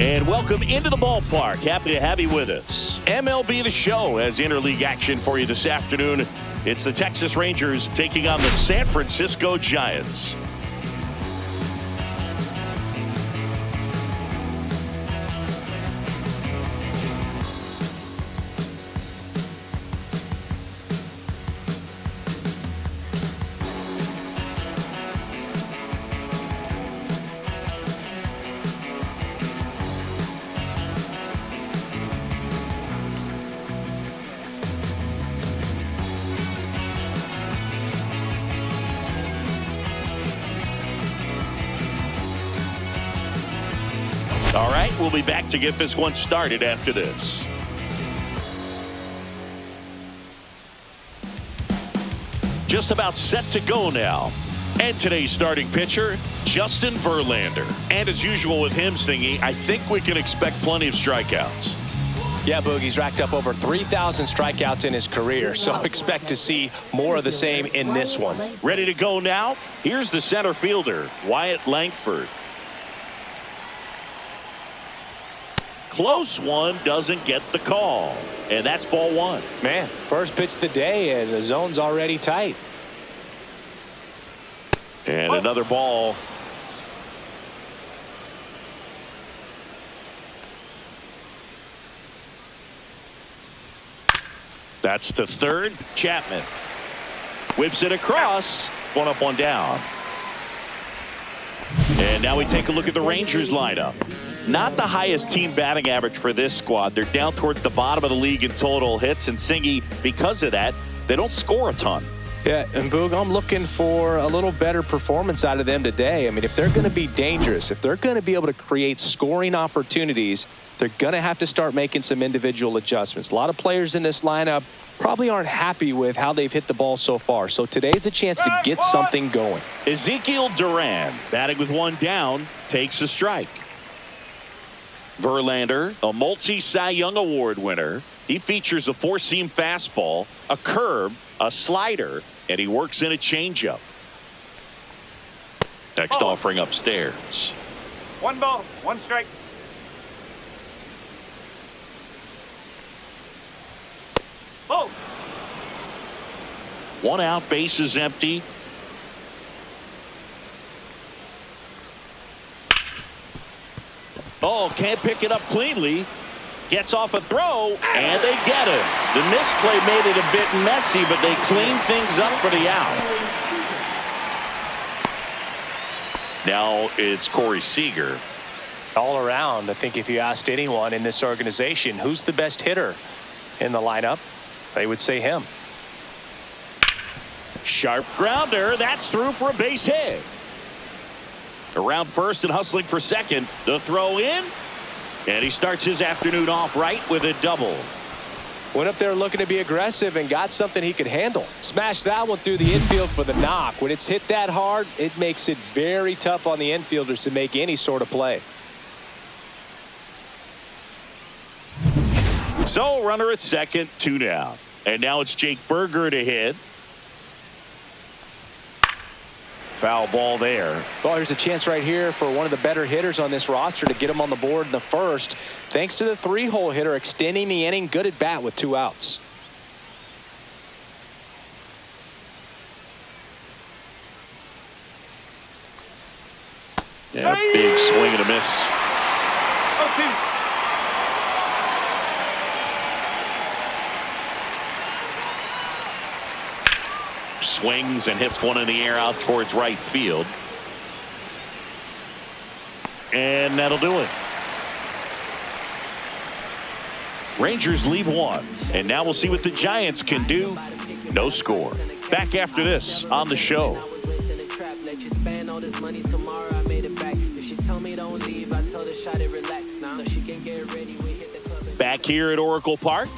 And welcome into the ballpark. Happy to have you with us. MLB The Show has interleague action for you this afternoon. It's the Texas Rangers taking on the San Francisco Giants. All right, we'll be back to get this one started after this. Just about set to go now. And today's starting pitcher, Justin Verlander. And as usual with him, Singy, I think we can expect plenty of strikeouts. Yeah, Boogie's racked up over 3,000 strikeouts in his career, so expect to see more of the same in this one. Ready to go now? Here's the center fielder, Wyatt Langford. Close one, doesn't get the call. And that's ball one. Man, first pitch of the day, and the zone's already tight. And another ball. That's to third. Chapman whips it across. One up, one down. And now we take a look at the Rangers lineup. Not the highest team batting average for this squad. They're down towards the bottom of the league in total hits. And Singy, because of that, they don't score a ton. Yeah, and Boog, I'm looking for a little better performance out of them today. I mean, if they're going to be dangerous, if they're going to be able to create scoring opportunities, they're going to have to start making some individual adjustments. A lot of players in this lineup probably aren't happy with how they've hit the ball so far. So today's a chance to get something going. Ezekiel Duran, batting with one down, takes a strike. Verlander, a multi-Cy Young Award winner. He features a four-seam fastball, a curve, a slider, and he works in a changeup. Next offering upstairs. One ball, one strike. Oh. One out, base is empty. Oh, can't pick it up cleanly. Gets off a throw, and they get it. The misplay made it a bit messy, but they cleaned things up for the out. Now it's Corey Seager. All around, I think if you asked anyone in this organization who's the best hitter in the lineup, they would say him. Sharp grounder. That's through for a base hit. Around first and hustling for second. The throw in. And he starts his afternoon off right with a double. Went up there looking to be aggressive and got something he could handle. Smashed that one through the infield for the knock. When it's hit that hard, it makes it very tough on the infielders to make any sort of play. So runner at second, 2 down. And now it's Jake Berger to hit. Foul ball there. Well, here's a chance right here for one of the better hitters on this roster to get him on the board in the first. Thanks to the 3-hole hitter extending the inning. Good at bat with 2 outs. Yeah, big swing and a miss. Okay. Swings and hits one in the air out towards right field. And that'll do it. Rangers leave one. And now we'll see what the Giants can do. No score. Back after this on the show. Back here at Oracle Park.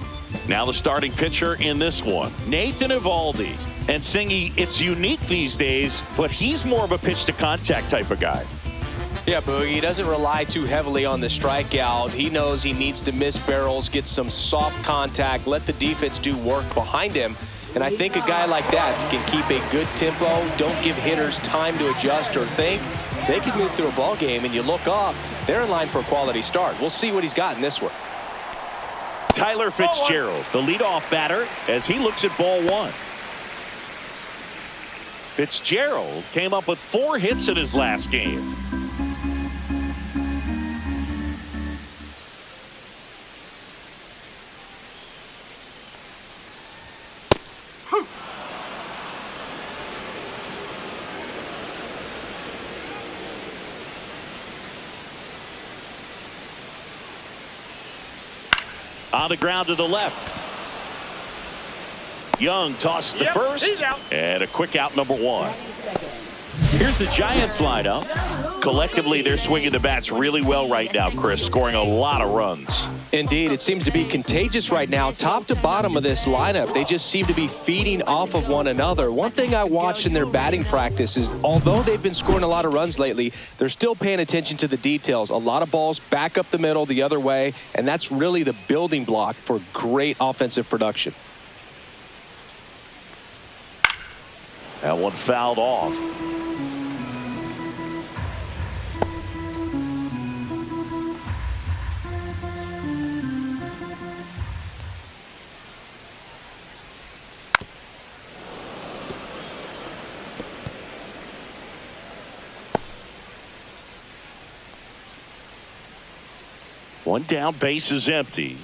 Now the starting pitcher in this one, Nathan Eovaldi. And Singy, it's unique these days, but he's more of a pitch to contact type of guy. Yeah, Boog, he doesn't rely too heavily on the strikeout. He knows he needs to miss barrels, get some soft contact, let the defense do work behind him. And I think a guy like that can keep a good tempo, don't give hitters time to adjust or think. They can move through a ball game, and you look up, they're in line for a quality start. We'll see what he's got in this one. Tyler Fitzgerald, the leadoff batter, as he looks at ball one. Fitzgerald came up with 4 hits in his last game. On the ground to the left. Young tossed the first, and a quick out, number 1. Here's the Giants lineup. Collectively, they're swinging the bats really well right now, Chris, scoring a lot of runs. Indeed, it seems to be contagious right now. Top to bottom of this lineup, they just seem to be feeding off of one another. One thing I watched in their batting practice is, although they've been scoring a lot of runs lately, they're still paying attention to the details. A lot of balls back up the middle the other way, and that's really the building block for great offensive production. That one fouled off. One down, base is empty.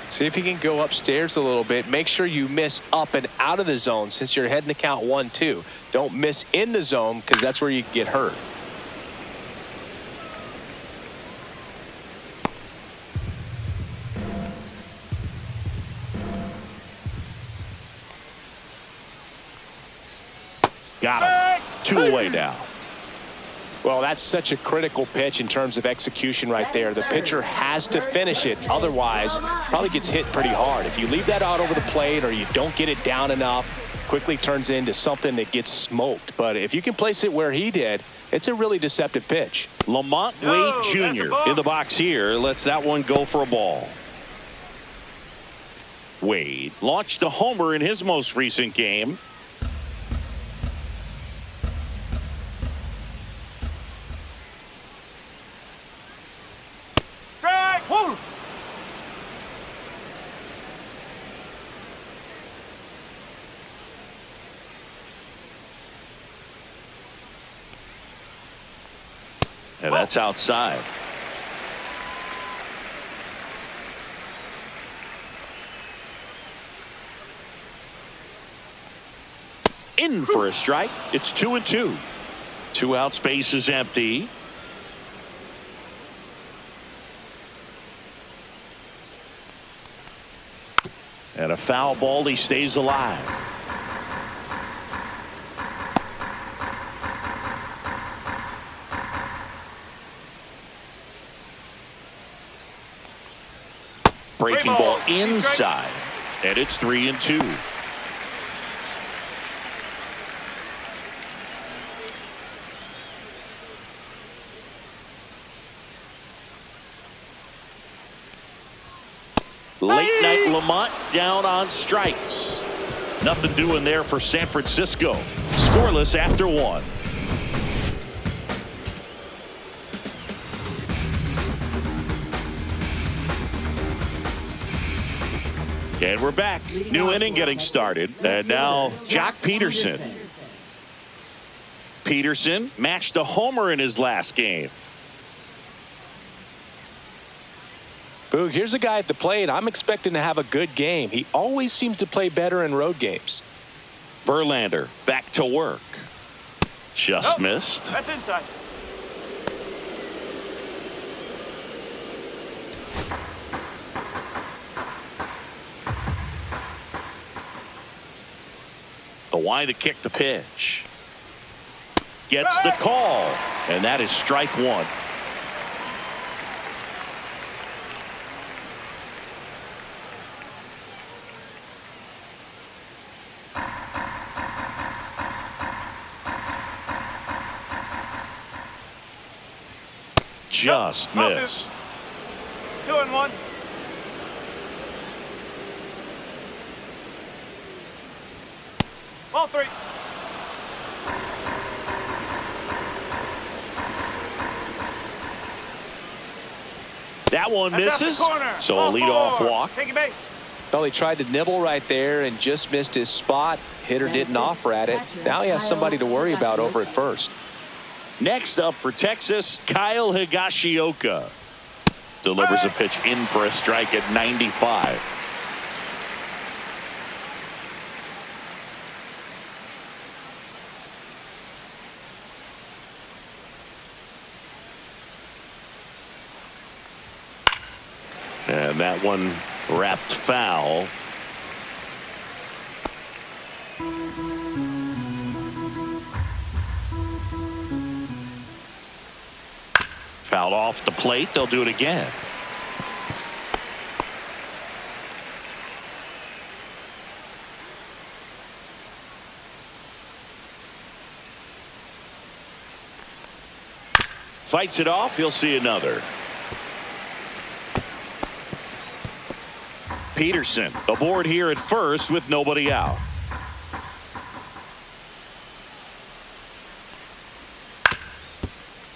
See if you can go upstairs a little bit. Make sure you miss up and out of the zone since you're heading to count 1-2. Don't miss in the zone because that's where you get hurt. Got him. 2 away now. Well, that's such a critical pitch in terms of execution right there. The pitcher has to finish it. Otherwise, probably gets hit pretty hard. If you leave that out over the plate or you don't get it down enough, quickly turns into something that gets smoked. But if you can place it where he did, it's a really deceptive pitch. Lamont Wade Jr. in the box here. Lets that one go for a ball. Wade launched a homer in his most recent game. And that's outside. In for a strike. It's 2-2. 2 outs, base is empty. And a foul ball. He stays alive. Breaking ball inside, and it's 3-2. Late night Lamont down on strikes. Nothing doing there for San Francisco. Scoreless after 1. And we're back. New inning getting started. And now Jock Peterson. Peterson matched a homer in his last game. Boog, here's a guy at the plate. I'm expecting to have a good game. He always seems to play better in road games. Verlander back to work. Just missed. That's inside. The wide to kick the pitch. Gets the call. And that is strike 1. just missed. 2-1. Ball 3. That one misses. So a leadoff walk. Take it base. Well, he tried to nibble right there and just missed his spot. Hitter didn't offer at it. Now he has somebody to worry about over at first. Next up for Texas, Kyle Higashioka. Delivers a pitch in for a strike at 95. And that one wrapped foul. Fouled off the plate. They'll do it again. Fights it off. You'll see another. Peterson aboard here at first with nobody out.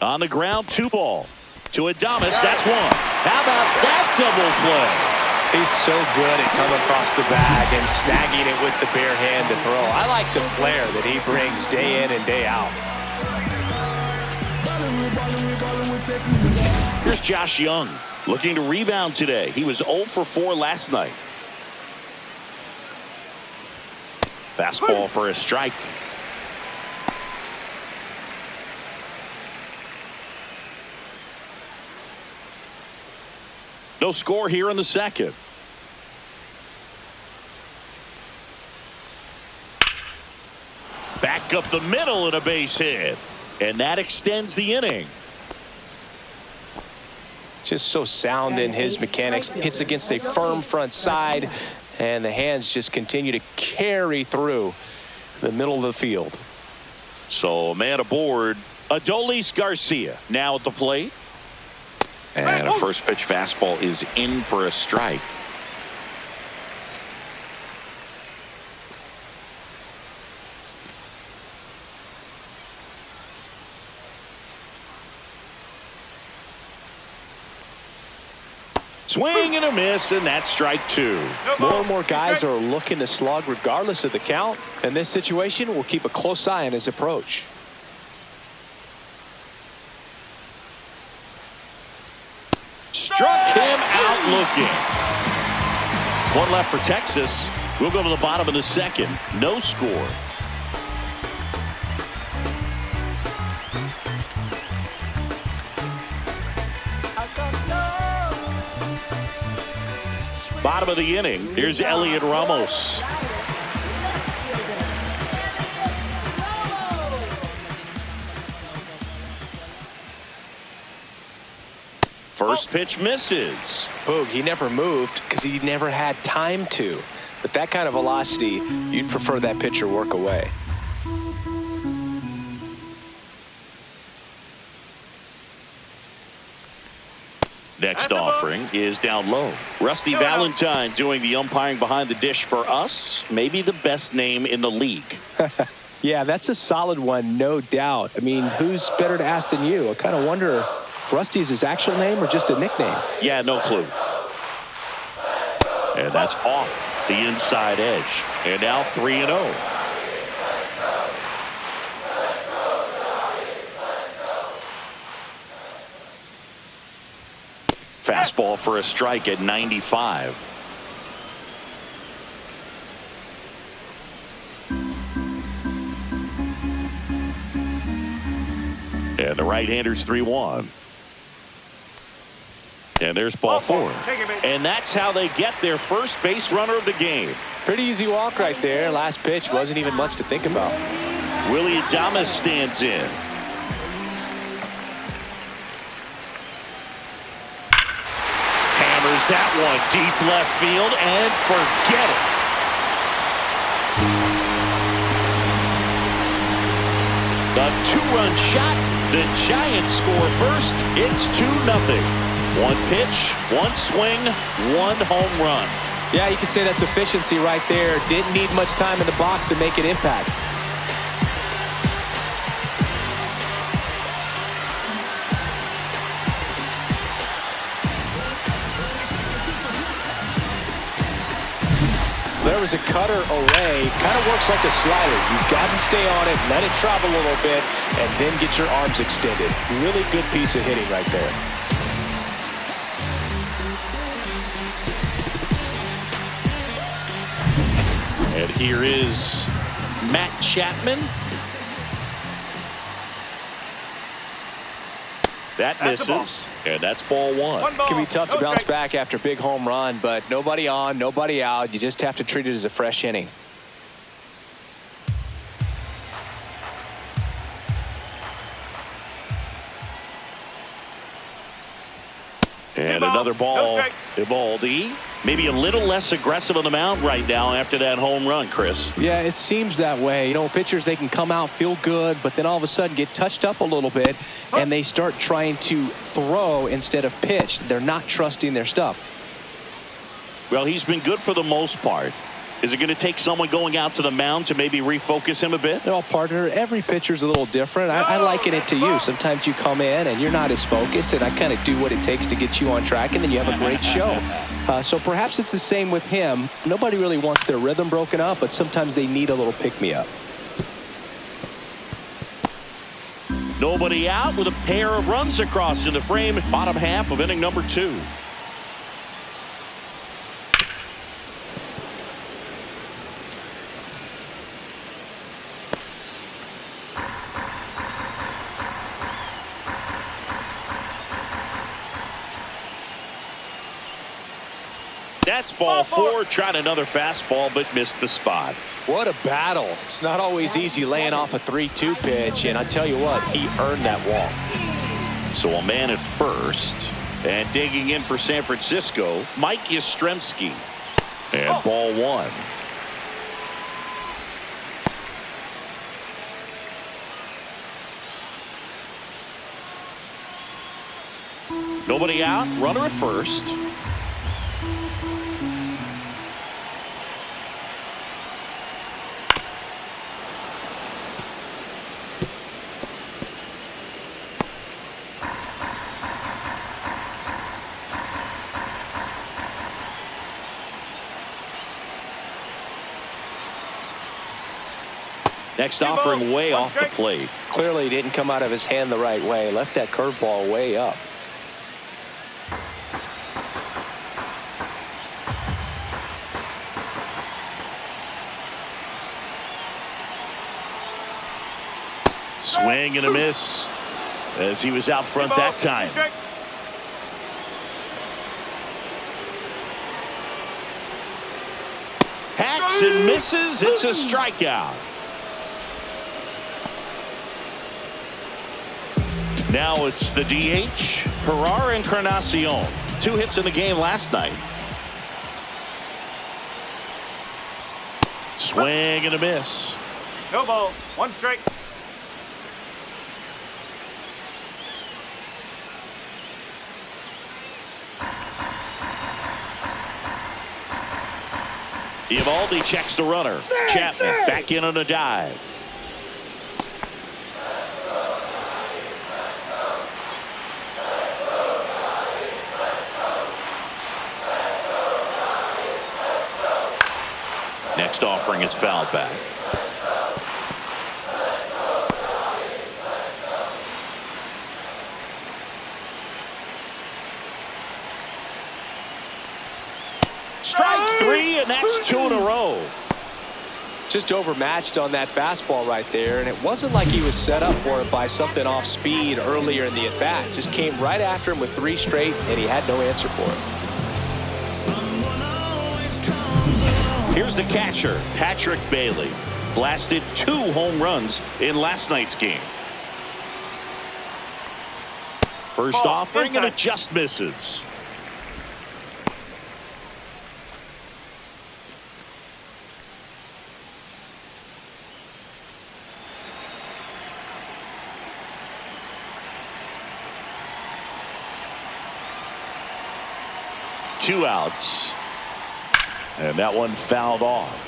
On the ground, 2 ball. To Adames, that's 1. How about that double play? He's so good at coming across the bag and snagging it with the bare hand to throw. I like the flair that he brings day in and day out. Here's Josh Young looking to rebound today. He was 0 for 4 last night. Fastball for a strike. No score here in the second. Back up the middle and a base hit. And that extends the inning. Just so sound in his mechanics. Hits against a firm front side, and the hands just continue to carry through the middle of the field. So a man aboard. Adolis Garcia now at the plate. And a first pitch fastball is in for a strike. Swing and a miss, and that's strike 2. More and more guys are looking to slug regardless of the count. In this situation, we'll keep a close eye on his approach. Struck him out looking. 1 left for Texas. We'll go to the bottom of the second. No score. Bottom of the inning. Here's Elliot Ramos. First pitch misses. Boog, he never moved because he never had time to. But that kind of velocity, you'd prefer that pitcher work away. Next offering is down low. Rusty Valentine doing the umpiring behind the dish for us. Maybe the best name in the league. Yeah, that's a solid one, no doubt. I mean, who's better to ask than you? I kind of wonder if Rusty is his actual name or just a nickname. Yeah, no clue. And that's off the inside edge. And now 3-0. Fastball for a strike at 95. And the right-hander's 3-1. And there's ball 4. And that's how they get their first base runner of the game. Pretty easy walk right there. Last pitch wasn't even much to think about. Willie Adames stands in. Hammers that one deep left field and forget it. A two-run shot. The Giants score first. It's 2-0. One pitch, one swing, one home run. Yeah, you could say that's efficiency right there. Didn't need much time in the box to make an impact. There was a cutter away. Kind of works like a slider. You've got to stay on it, let it travel a little bit, and then get your arms extended. Really good piece of hitting right there. And here is Matt Chapman. That misses, and that's ball one. It can be tough to bounce back after a big home run, but nobody on, nobody out. You just have to treat it as a fresh inning. And another ball. Eovaldi maybe a little less aggressive on the mound right now after that home run, Chris. Yeah, it seems that way. You know, pitchers, they can come out, feel good, but then all of a sudden get touched up a little bit, and they start trying to throw instead of pitch. They're not trusting their stuff. Well, he's been good for the most part. Is it going to take someone going out to the mound to maybe refocus him a bit? Well, partner, every pitcher's a little different. I liken it to you. Sometimes you come in and you're not as focused, and I kind of do what it takes to get you on track, and then you have a great show. So perhaps it's the same with him. Nobody really wants their rhythm broken up, but sometimes they need a little pick-me-up. Nobody out with a pair of runs across in the frame. Bottom half of inning number 2. That's ball 4. Tried another fastball, but missed the spot. What a battle. It's not always easy laying off a 3-2 pitch, and I tell you what, he earned that walk. So a man at first, and digging in for San Francisco, Mike Yastrzemski. And ball 1. Nobody out, runner at first. Next offering way off the plate. Clearly didn't come out of his hand the right way. Left that curveball way up. Swing and a miss as he was out front that time. Hacks and misses. It's a strikeout. Now it's the DH, Gerard Encarnacion. 2 hits in the game last night. Swing and a miss. No ball. 1 strike. Eovaldi checks the runner. Chapman back in on a dive. Next offering is fouled back. Strike 3, and that's 2 in a row. Just overmatched on that fastball right there, and it wasn't like he was set up for it by something off speed earlier in the at-bat. Just came right after him with 3 straight, and he had no answer for it. Here's the catcher, Patrick Bailey. Blasted 2 home runs in last night's game. First offering, and it just misses. 2 outs. And that one fouled off.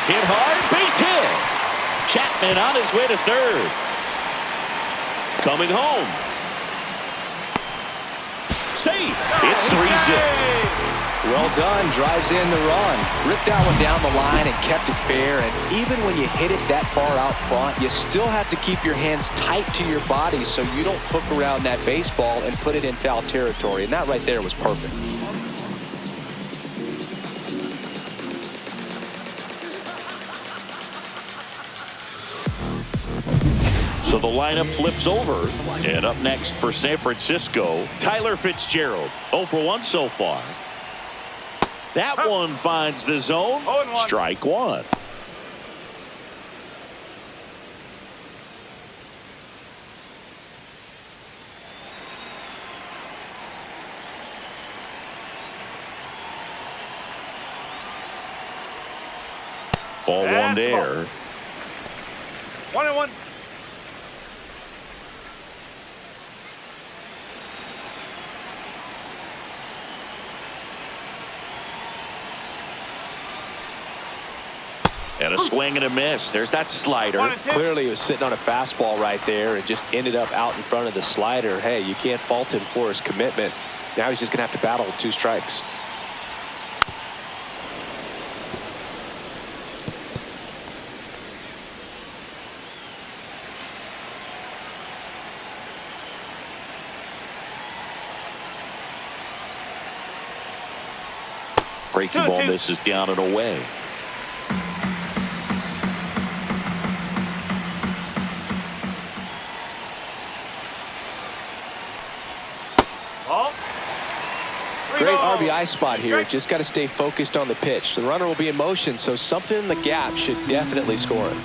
Hit hard, base hit. Chapman on his way to third. Coming home. Safe. It's 3-0. Well done. Drives in the run. Ripped that one down the line and kept it fair. And even when you hit it that far out front, you still have to keep your hands tight to your body so you don't hook around that baseball and put it in foul territory. And that right there was perfect. So the lineup flips over. And up next for San Francisco, Tyler Fitzgerald. 0 for 1 so far. That one finds the zone. Strike one. Ball one there. 1-1. And a swing and a miss. There's that slider. Clearly he was sitting on a fastball right there and just ended up out in front of the slider. Hey, you can't fault him for his commitment. Now he's just going to have to battle with 2 strikes. Breaking ball misses down and away. Great RBI spot here. Just got to stay focused on the pitch. The runner will be in motion, so something in the gap should definitely score it.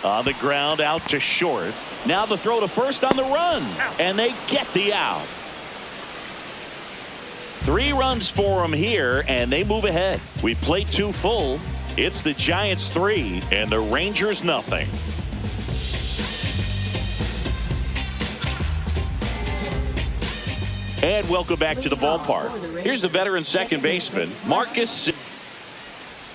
On the ground, out to short. Now the throw to first on the run. And they get the out. 3 runs for them here, and they move ahead. We played 2 full. It's the Giants 3 and the Rangers nothing. And welcome back to the ballpark. Here's the veteran second baseman, Marcus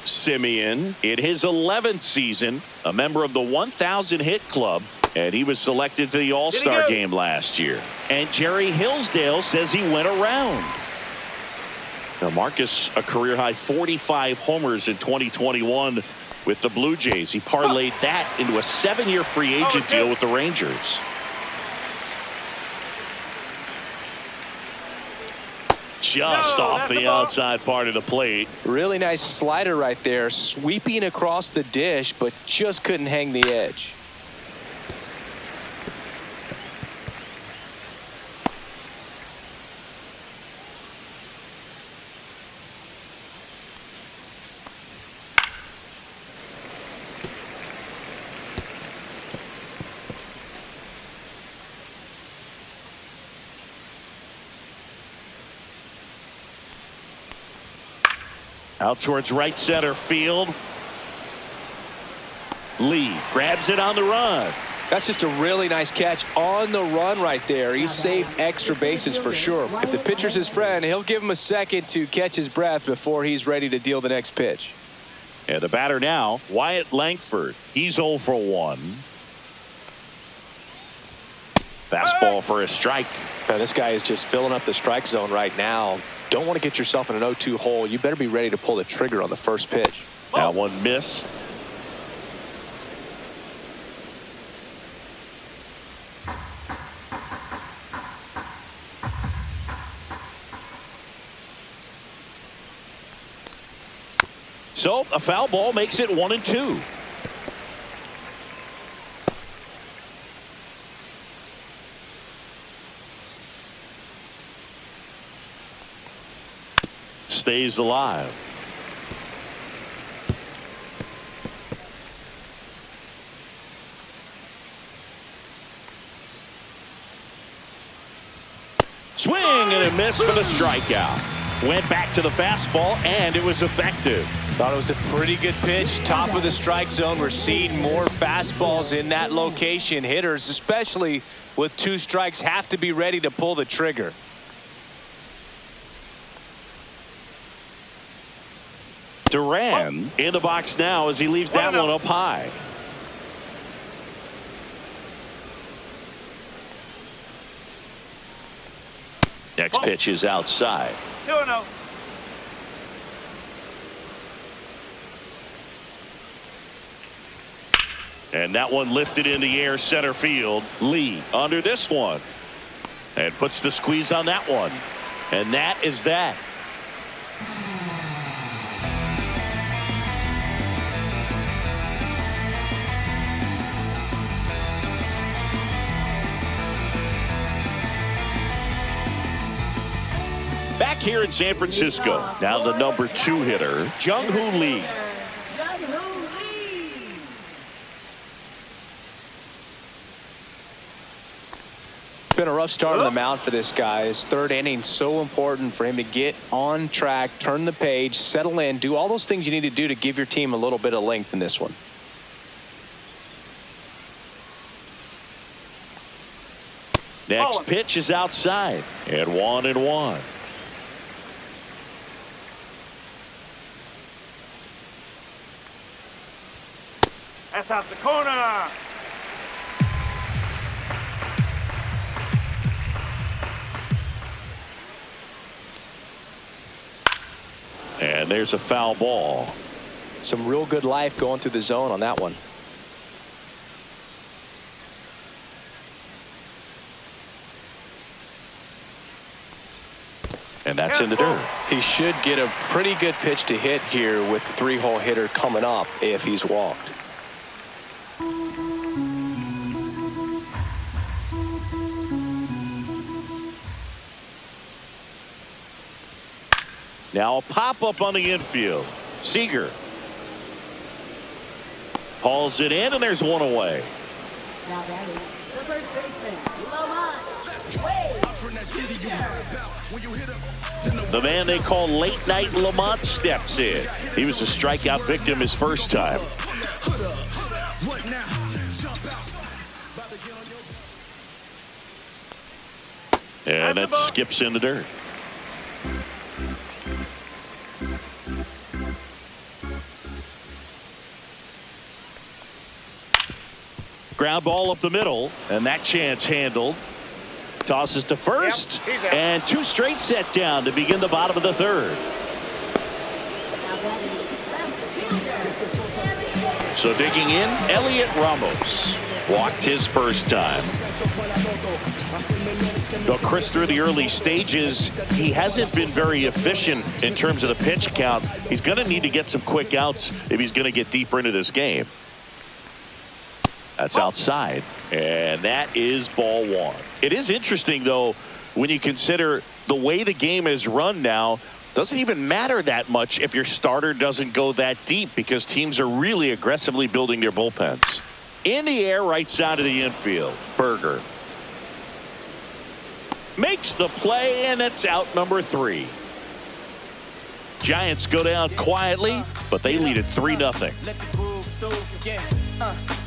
Semien, in his 11th season, a member of the 1,000 hit club, and he was selected for the All-Star game last year. And Jerry Hillsdale says he went around. Now Marcus, a career-high 45 homers in 2021 with the Blue Jays. He parlayed that into a 7-year free agent deal with the Rangers. Just off the outside part of the plate. Really nice slider right there, sweeping across the dish, but just couldn't hang the edge. Out towards right center field. Lee grabs it on the run. That's just a really nice catch on the run right there. He saved extra bases for sure. If the pitcher's his friend, he'll give him a second to catch his breath before he's ready to deal the next pitch. And the batter now, Wyatt Langford. He's 0 for 1. Fastball for a strike. Now, this guy is just filling up the strike zone right now. Don't want to get yourself in an 0-2 hole. You better be ready to pull the trigger on the first pitch. That one missed. So a foul ball makes it 1-2. Stays alive. swing and a miss for the strikeout. Went back to the fastball, and it was effective. Thought it was a pretty good pitch. Top of the strike zone. We're seeing more fastballs in that location. Hitters, especially with 2 strikes, have to be ready to pull the trigger. Duran in the box now as he leaves that one up high. Next pitch is outside. 2-0. And that one lifted in the air center field. Lee under this one. And puts the squeeze on that one. And that is that. Back here in San Francisco. Now the number 2 hitter, Jung-Hoo Lee. Been a rough start on the mound for this guy. His 3rd inning, so important for him to get on track, turn the page, settle in, do all those things you need to do to give your team a little bit of length in this one. Next pitch is outside and 1-1. That's out the corner. And there's a foul ball. Some real good life going through the zone on that one. And that's in the dirt. He should get a pretty good pitch to hit here with the 3-hole hitter coming up if he's walked. Now a pop-up on the infield. Seager hauls it in, and there's one away. Now batting, the first baseman, Lamont. The man they call Late Night Lamont steps in. He was a strikeout victim his first time. And that skips in the dirt. Ground ball up the middle, and that chance handled. Tosses to first, and 2 straight set down to begin the bottom of the 3rd. So digging in, Elliot Ramos walked his first time. Though Chris, through the early stages, he hasn't been very efficient in terms of the pitch count. He's going to need to get some quick outs if he's going to get deeper into this game. That's outside, and that is ball 1. It is interesting, though, when you consider the way the game is run now. Doesn't even matter that much if your starter doesn't go that deep, because teams are really aggressively building their bullpens. In the air, right side of the infield. Berger makes the play, and it's out number 3. Giants go down quietly, but they lead it 3-0.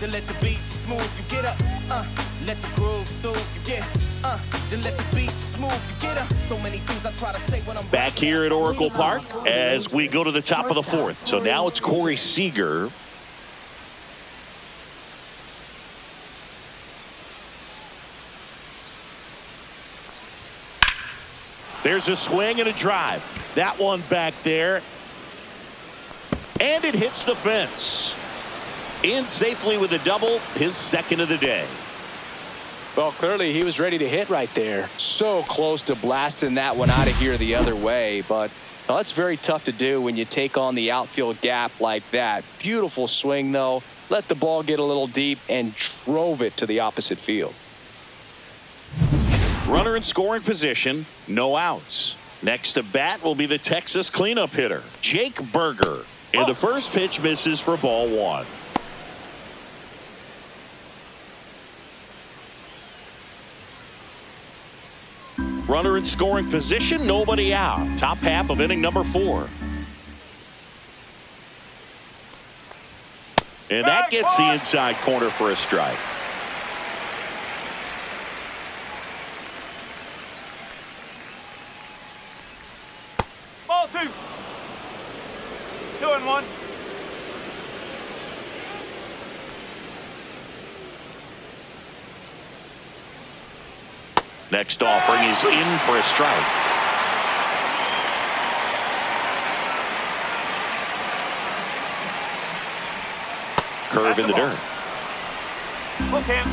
Then let the beat smooth you get up. Let the groove soothe you get. Then let the beat smooth you get up. So many things I try to say when I'm back here at Oracle Park as we go to the top of the 4th. So now it's Corey Seager. There's a swing and a drive. That one back there. And it hits the fence. In safely with a double, his 2nd of the day. Well, clearly he was ready to hit right there. So close to blasting that one out of here the other way. But well, that's very tough to do when you take on the outfield gap like that. Beautiful swing, though. Let the ball get a little deep and drove it to the opposite field. Runner in scoring position, no outs. Next to bat will be the Texas cleanup hitter, Jake Berger. And the first pitch misses for ball 1. Runner in scoring position, nobody out. Top half of inning number 4. And that gets the inside corner for a strike. Ball 2. 2-1. Next offering is in for a strike. Curve in the dirt. Hook him.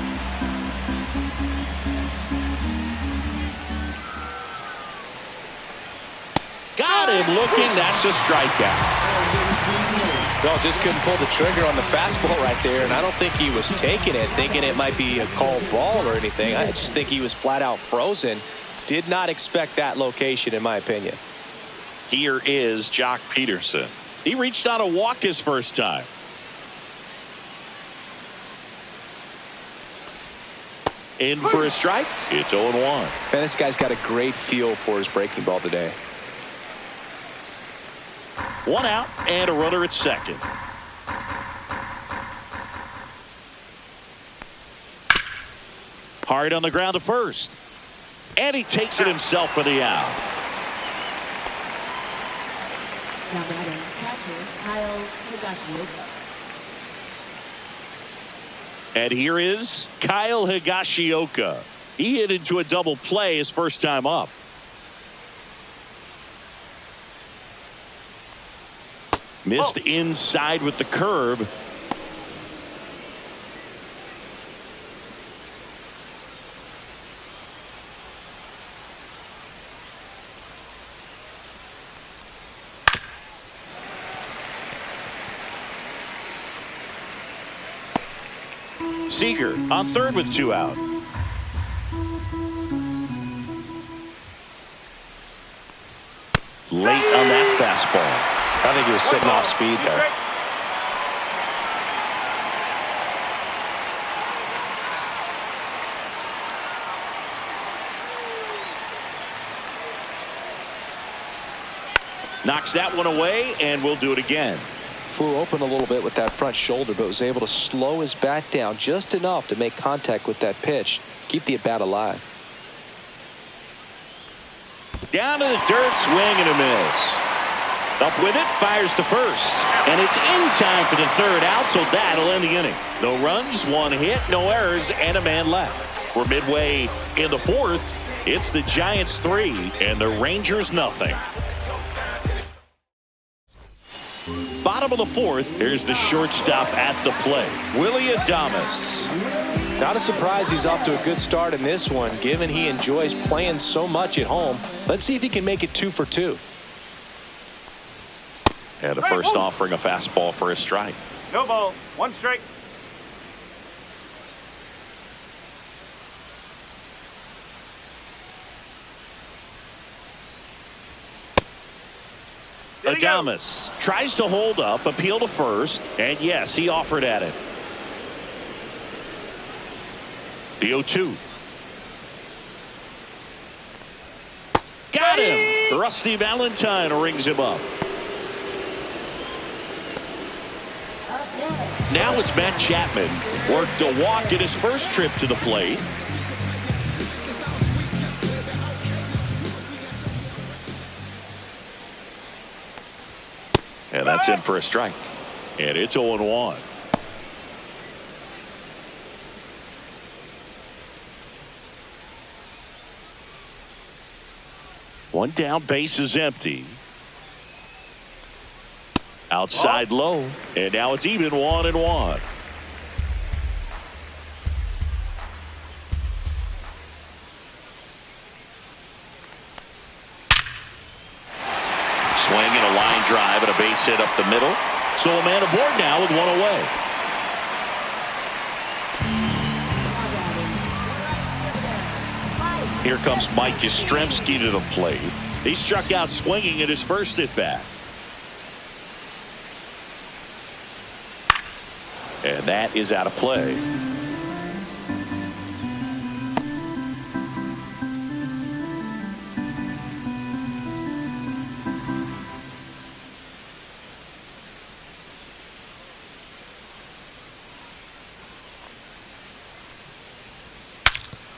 Got him looking. That's a strikeout. No, just couldn't pull the trigger on the fastball right there, and I don't think he was taking it, thinking it might be a called ball or anything. I just think he was flat out frozen. Did not expect that location, in my opinion. Here is Jock Peterson. He reached out a walk his first time. In for a strike. It's 0-1. Man, this guy's got a great feel for his breaking ball today. 1 out and a runner at second. Hard on the ground to first. And he takes it himself for the out. Now batting, catcher, Kyle Higashioka. And here is Kyle Higashioka. He hit into a double play his first time up. Missed inside with the curve. Seager on third with 2 out. Late on that fastball. I think he was sitting off speed there. Knocks that one away, and we'll do it again. Flew open a little bit with that front shoulder, but was able to slow his bat down just enough to make contact with that pitch. Keep the at-bat alive. Down to the dirt, swing and a miss. Up with it, fires to first. And it's in time for the third out, so that'll end the inning. No runs, 1 hit, no errors, and a man left. We're midway in the 4th. It's the Giants 3 and the Rangers nothing. Bottom of the 4th, here's the shortstop at the plate, Willie Adames. Not a surprise he's off to a good start in this one, given he enjoys playing so much at home. Let's see if he can make it 2 for 2. And a first offering a fastball for a strike. No ball. 1 strike. Adames tries to hold up, appeal to first, and yes, he offered at it. The 0-2. Got him. Rusty Valentine rings him up. Now it's Matt Chapman. Worked a walk at his first trip to the plate. And that's in for a strike. And it's 0-1. One down, base is empty. Outside low, and now it's even 1-1. Swing and a line drive and a base hit up the middle. So a man aboard now with 1 away. Here comes Mike Yastrzemski to the plate. He struck out swinging at his first at bat. And that is out of play.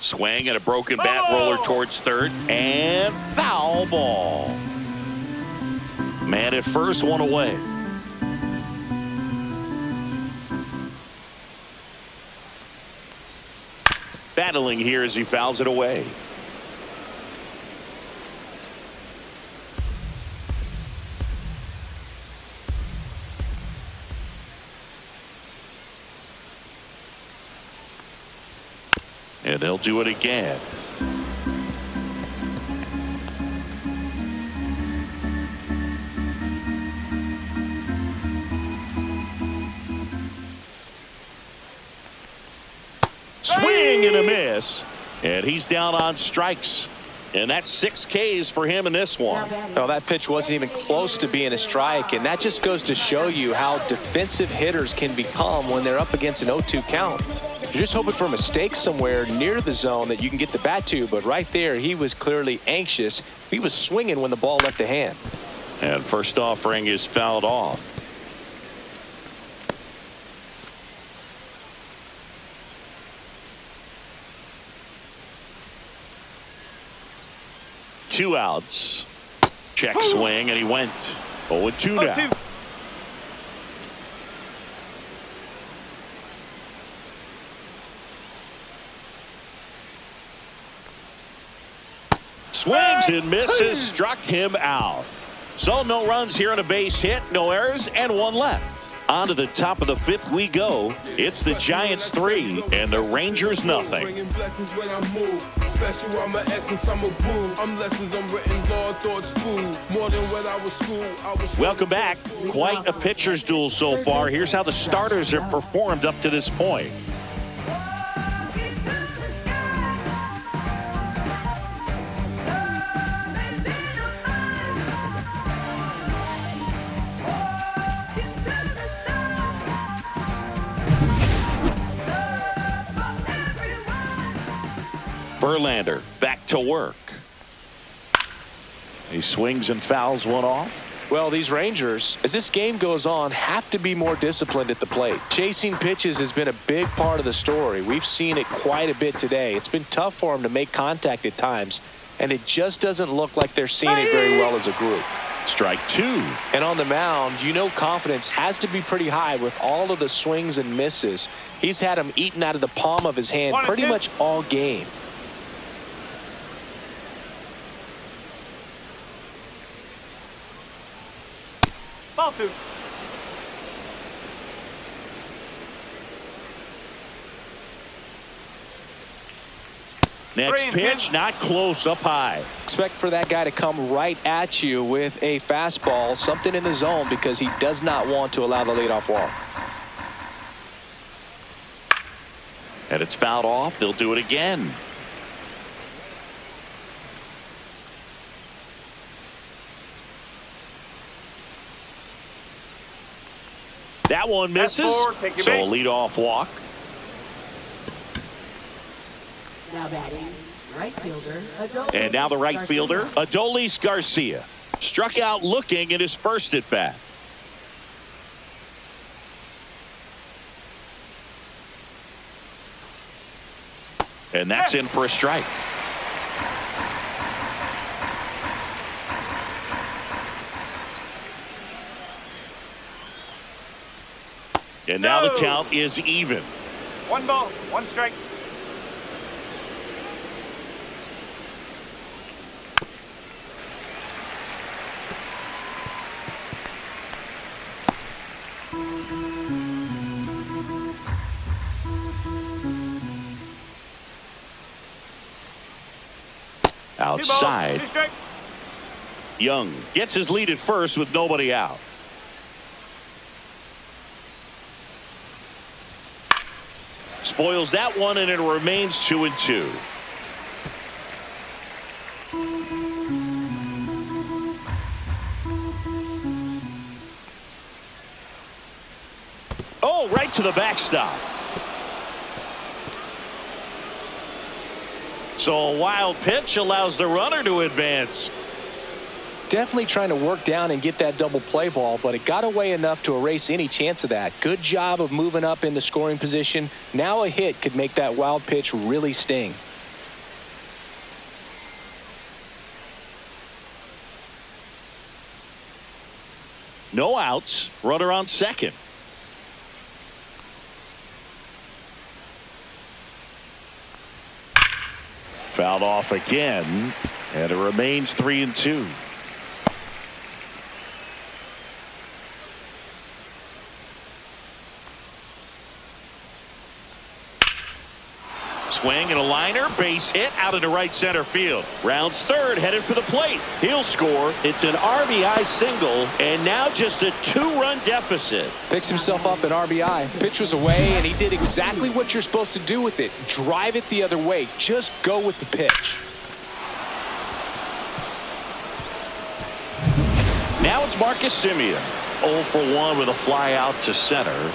Swing and a broken bat roller towards third. And foul ball. Man at first, one away. Battling here as he fouls it away. And they'll do it again. Swing and a miss. And he's down on strikes. And that's 6 Ks for him in this one. No, that pitch wasn't even close to being a strike, and that just goes to show you how defensive hitters can become when they're up against an 0-2 count. You're just hoping for a mistake somewhere near the zone that you can get the bat to, but right there he was clearly anxious. He was swinging when the ball left the hand. And first offering is fouled off. Two outs. Check swing, and he went 0-2 now. Swings and misses, struck him out. So no runs here on a base hit, no errors, and 1 left. On to the top of the 5th we go. It's the Giants 3 and the Rangers nothing. Welcome back. Quite a pitcher's duel so far. Here's how the starters have performed up to this point. Verlander back to work. He swings and fouls one off. Well, these Rangers, as this game goes on, have to be more disciplined at the plate. Chasing pitches has been a big part of the story. We've seen it quite a bit today. It's been tough for them to make contact at times, and it just doesn't look like they're seeing it very well as a group. Strike 2. And on the mound, you know confidence has to be pretty high with all of the swings and misses. He's had them eaten out of the palm of his hand pretty much all game. Ball 2. Next pitch, not close, up high. Expect for that guy to come right at you with a fastball, something in the zone, because he does not want to allow the leadoff walk. And it's fouled off. They'll do it again. That one misses. So a leadoff walk. Now batting, right fielder, Adolis. And now the right fielder, Adolis Garcia. Struck out looking in his first at bat. And that's in for a strike. And now the count is even. 1 ball, 1 strike. Outside. 2 balls, 2 strikes. Young gets his lead at first with nobody out. Spoils that one, and it remains 2-2. Oh, right to the backstop. So a wild pitch allows the runner to advance. Definitely trying to work down and get that double play ball, but it got away enough to erase any chance of that. Good job of moving up in the scoring position. Now a hit could make that wild pitch really sting. No outs. Runner on second. Fouled off again, and it remains 3-2. Swing and a liner, base hit out into right center field. Rounds third, headed for the plate. He'll score. It's an RBI single, and now just a 2-run deficit. Picks himself up an RBI. Pitch was away, and he did exactly what you're supposed to do with it. Drive it the other way. Just go with the pitch. Now it's Marcus Semien. 0 for 1 with a fly out to center.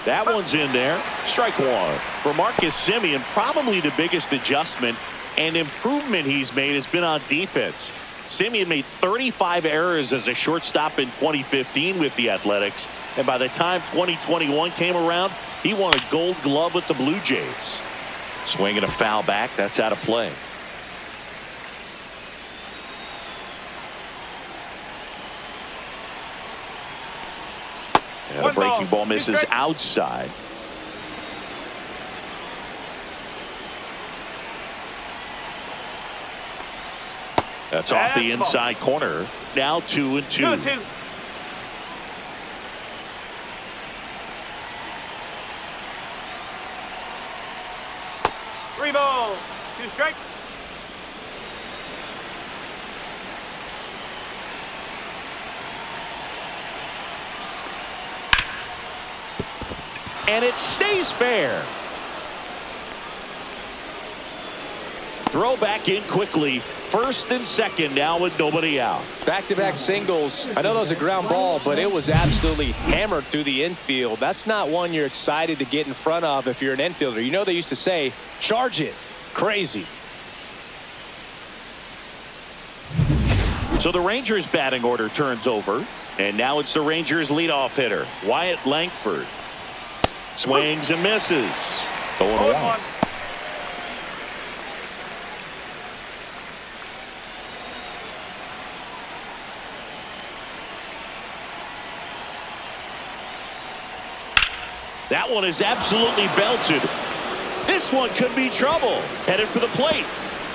That one's in there. Strike one. For Marcus Semien, probably the biggest adjustment and improvement he's made has been on defense. Semien made 35 errors as a shortstop in 2015 with the Athletics, and by the time 2021 came around, he won a Gold Glove with the Blue Jays. Swing and a foul back. That's out of play. And a breaking ball misses outside. That's off the inside corner. Now 2-2. 2-2. Three ball, 2 strikes. And it stays fair. Throw back in quickly. First and second now with nobody out. Back-to-back singles. I know that was a ground ball, but it was absolutely hammered through the infield. That's not one you're excited to get in front of if you're an infielder. You know they used to say, charge it. Crazy. So the Rangers batting order turns over. And now it's the Rangers leadoff hitter, Wyatt Langford. Swings and misses. 0-1. That one is absolutely belted. This one could be trouble. Headed for the plate.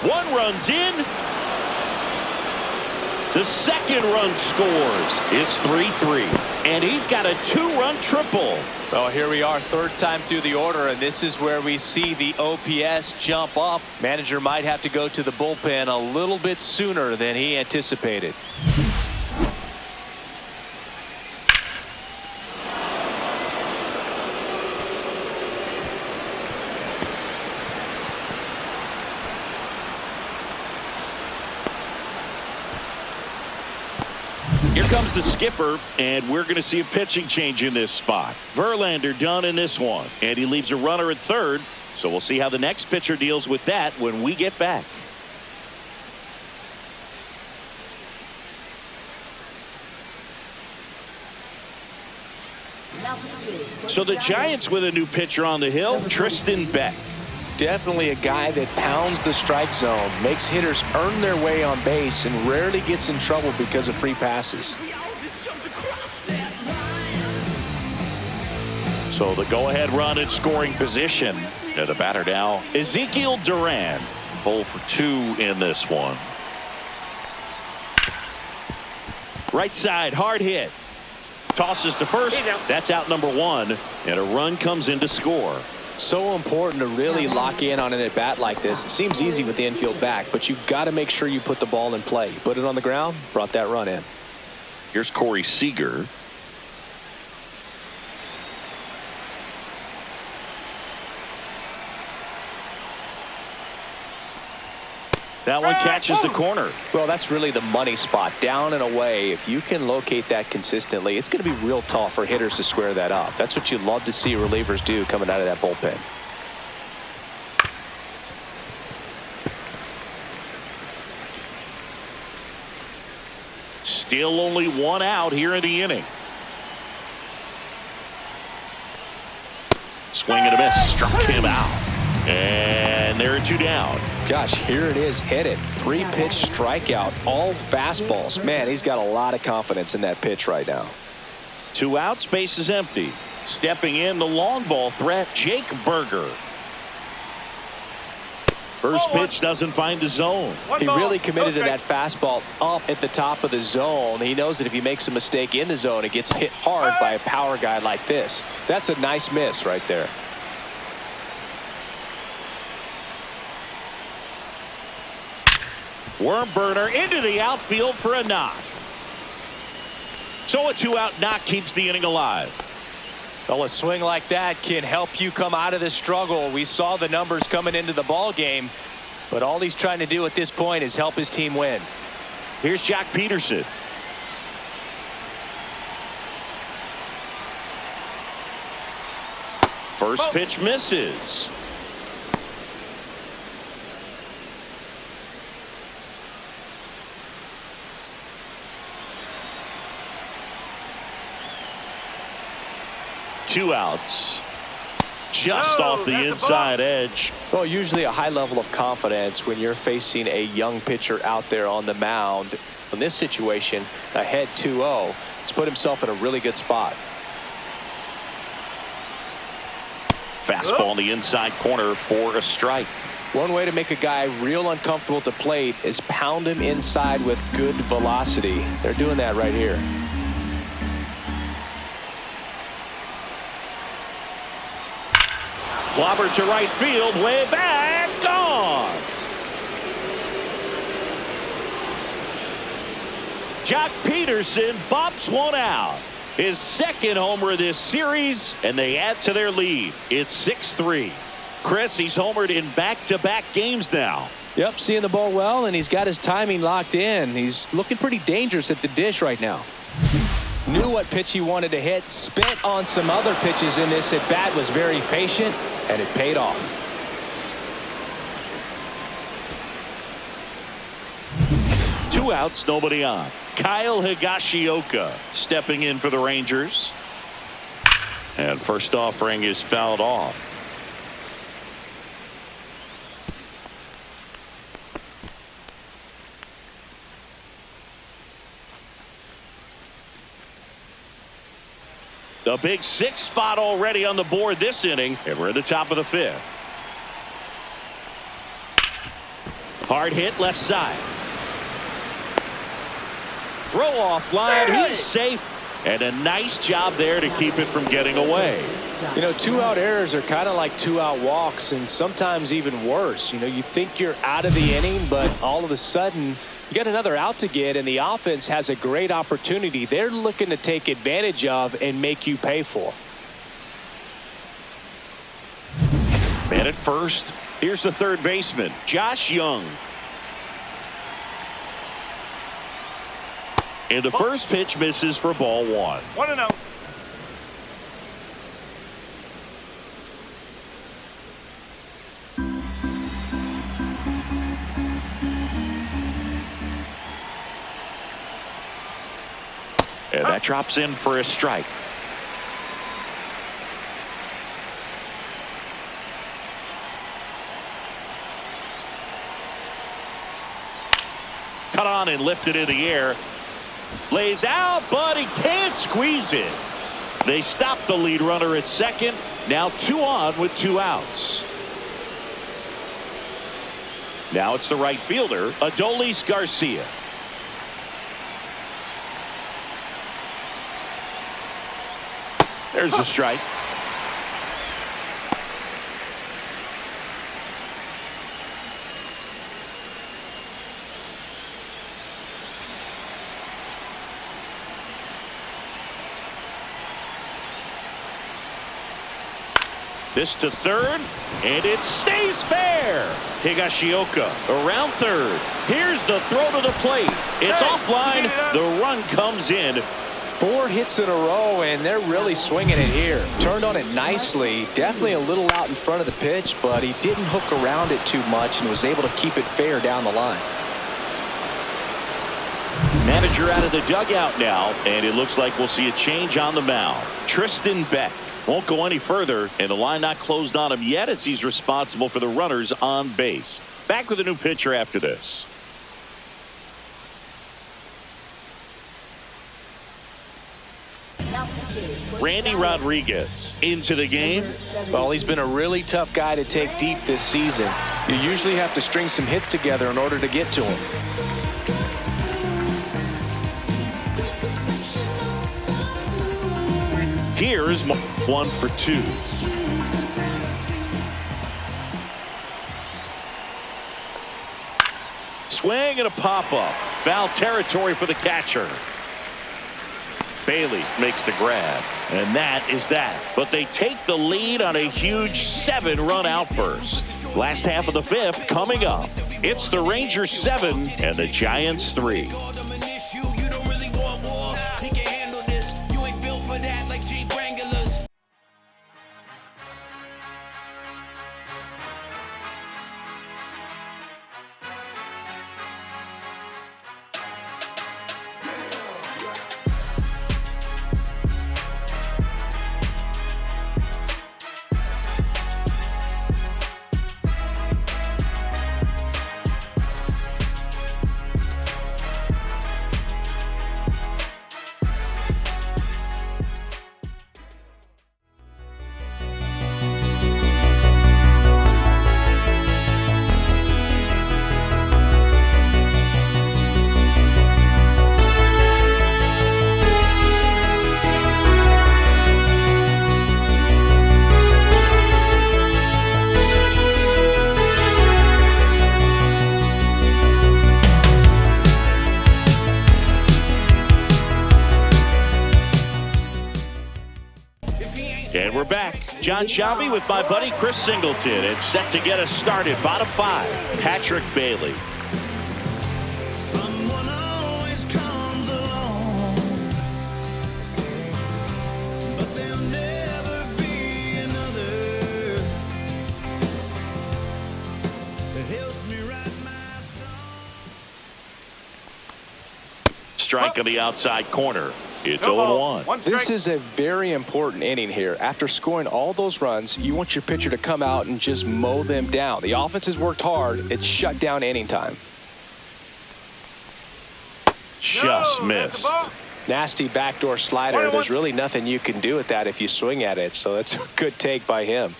One run's in. The second run scores. It's 3-3. And he's got a 2-run triple. Well, here we are, third time through the order, and this is where we see the OPS jump up. Manager might have to go to the bullpen a little bit sooner than he anticipated. Here comes the skipper, and we're going to see a pitching change in this spot. Verlander done in this one, and he leaves a runner at third. So we'll see how the next pitcher deals with that when we get back. So the Giants with a new pitcher on the hill, Tristan Beck. Definitely a guy that pounds the strike zone, makes hitters earn their way on base, and rarely gets in trouble because of free passes. So the go-ahead run in scoring position. And the batter now, Ezekiel Duran. 0 for 2 in this one. Right side, hard hit. Tosses to first. That's out number 1. And a run comes in to score. So important to really lock in on an at-bat like this. It seems easy with the infield back, but you've got to make sure you put the ball in play. Put it on the ground, brought that run in. Here's Corey Seager. That one catches the corner. Well, that's really the money spot, down and away. If you can locate that consistently, it's going to be real tough for hitters to square that up. That's what you love to see relievers do coming out of that bullpen. Still only 1 out here in the inning. Swing and a miss. Struck him out. And there are 2 down. Gosh, here it is, hit it. 3-pitch strikeout, all fastballs. Man, he's got a lot of confidence in that pitch right now. 2 outs, base is empty. Stepping in, the long ball threat, Jake Berger. First pitch doesn't find the zone. He really committed to that fastball up at the top of the zone. He knows that if he makes a mistake in the zone, it gets hit hard by a power guy like this. That's a nice miss right there. Worm burner into the outfield for a knock. So a 2-out knock keeps the inning alive. Well, a swing like that can help you come out of the struggle. We saw the numbers coming into the ball game, but all he's trying to do at this point is help his team win. Here's Jack Peterson. First pitch misses. Two outs. Just off the inside edge. Well, usually a high level of confidence when you're facing a young pitcher out there on the mound. In this situation, ahead 2-0, he's put himself in a really good spot. Fastball in the inside corner for a strike. One way to make a guy real uncomfortable at the plate is pound him inside with good velocity. They're doing that right here. Clobber to right field, way back, gone. Jock Peterson bops one out. His second homer of this series, and they add to their lead. It's 6-3. Chris, he's homered in back-to-back games now. Yep, seeing the ball well, and he's got his timing locked in. He's looking pretty dangerous at the dish right now. Knew what pitch he wanted to hit, spit on some other pitches in this at bat, was very patient, and it paid off. Two outs, nobody on. Kyle Higashioka stepping in for the Rangers. And first offering is fouled off. The big 6 spot already on the board this inning, and we're at the top of the 5th. Hard hit left side. Throw off line. He's safe. And a nice job there to keep it from getting away. You know, 2-out errors are kind of like 2-out walks, and sometimes even worse. You know, you think you're out of the inning, but all of a sudden you got another out to get, and the offense has a great opportunity they're looking to take advantage of and make you pay for. Man at first. Here's the third baseman, Josh Young. And the first pitch misses for ball 1. 1-0. And that drops in for a strike. Cut on and lifted in the air. Lays out, but he can't squeeze it. They stop the lead runner at second. Now 2 on with 2 outs. Now it's the right fielder, Adolis Garcia. There's a strike. This to third, and it stays fair. Higashioka around third. Here's the throw to the plate. It's offline. The run comes in. 4 hits in a row, and they're really swinging it here. Turned on it nicely. Definitely a little out in front of the pitch, but he didn't hook around it too much and was able to keep it fair down the line. Manager out of the dugout now, and it looks like we'll see a change on the mound. Tristan Beck won't go any further, and the line not closed on him yet as he's responsible for the runners on base. Back with a new pitcher after this. Randy Rodriguez into the game. Well, he's been a really tough guy to take deep this season. You usually have to string some hits together in order to get to him. Here's 1 for 2. Swing and a pop-up. Foul territory for the catcher. Bailey makes the grab, and that is that. But they take the lead on a huge 7-run outburst. Last half of the 5th coming up. It's the Rangers 7 and the Giants 3. And we're back. John Shelby with my buddy Chris Singleton. It's set to get us started. Bottom 5, Patrick Bailey. Someone always comes along, but there'll never be another that helps me write my song. Strike on the outside corner. It's No ball. 0-1. One strike. This is a very important inning here. After scoring all those runs, you want your pitcher to come out and just mow them down. The offense has worked hard. It's shut down inning time. Just No, that's the missed. ball. Nasty backdoor slider. 1-1. There's really nothing you can do with that if you swing at it. So that's a good take by him.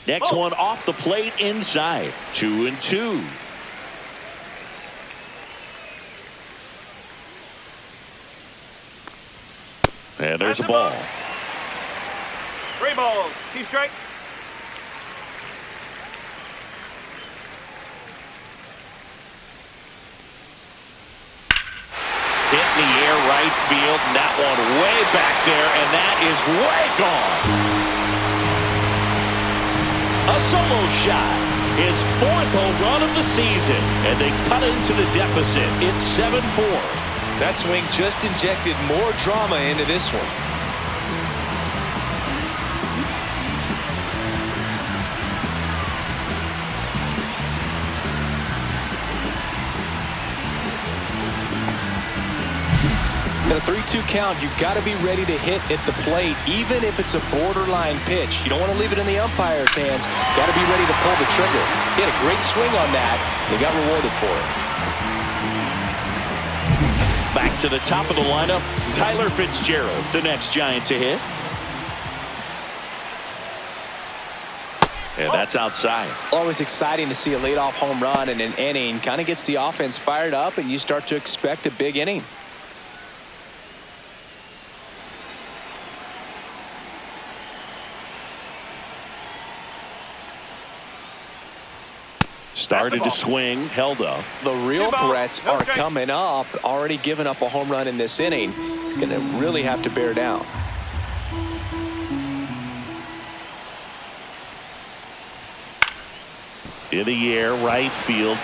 Next one off the plate inside. 2-2. And there's a ball. 3 balls. 2 strikes. Hit in the air right field, and that one way back there, and that is way gone. A solo shot. His 4th home run of the season, and they cut into the deficit. It's 7-4. That swing just injected more drama into this one. At a 3-2 count, you've got to be ready to hit at the plate, even if it's a borderline pitch. You don't want to leave it in the umpire's hands. Got to be ready to pull the trigger. He had a great swing on that. He got rewarded for it. Back to the top of the lineup, Tyler Fitzgerald, the next Giant to hit. And that's outside. Always exciting to see a leadoff home run in an inning. Kind of gets the offense fired up, and you start to expect a big inning. Started to swing, held up. The real 2 balls, threats no are strike. coming up. Already given up a home run in this inning. He's going to really have to bear down. In the air, right field.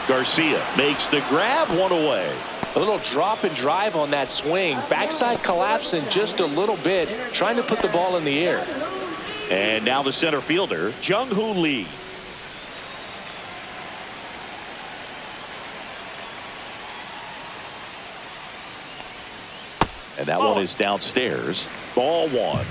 Garcia makes the grab, one away. A little drop and drive on that swing. Backside collapsing just a little bit, trying to put the ball in the air. And now the center fielder, Jung-Hoo Lee. And that one is downstairs. Ball one.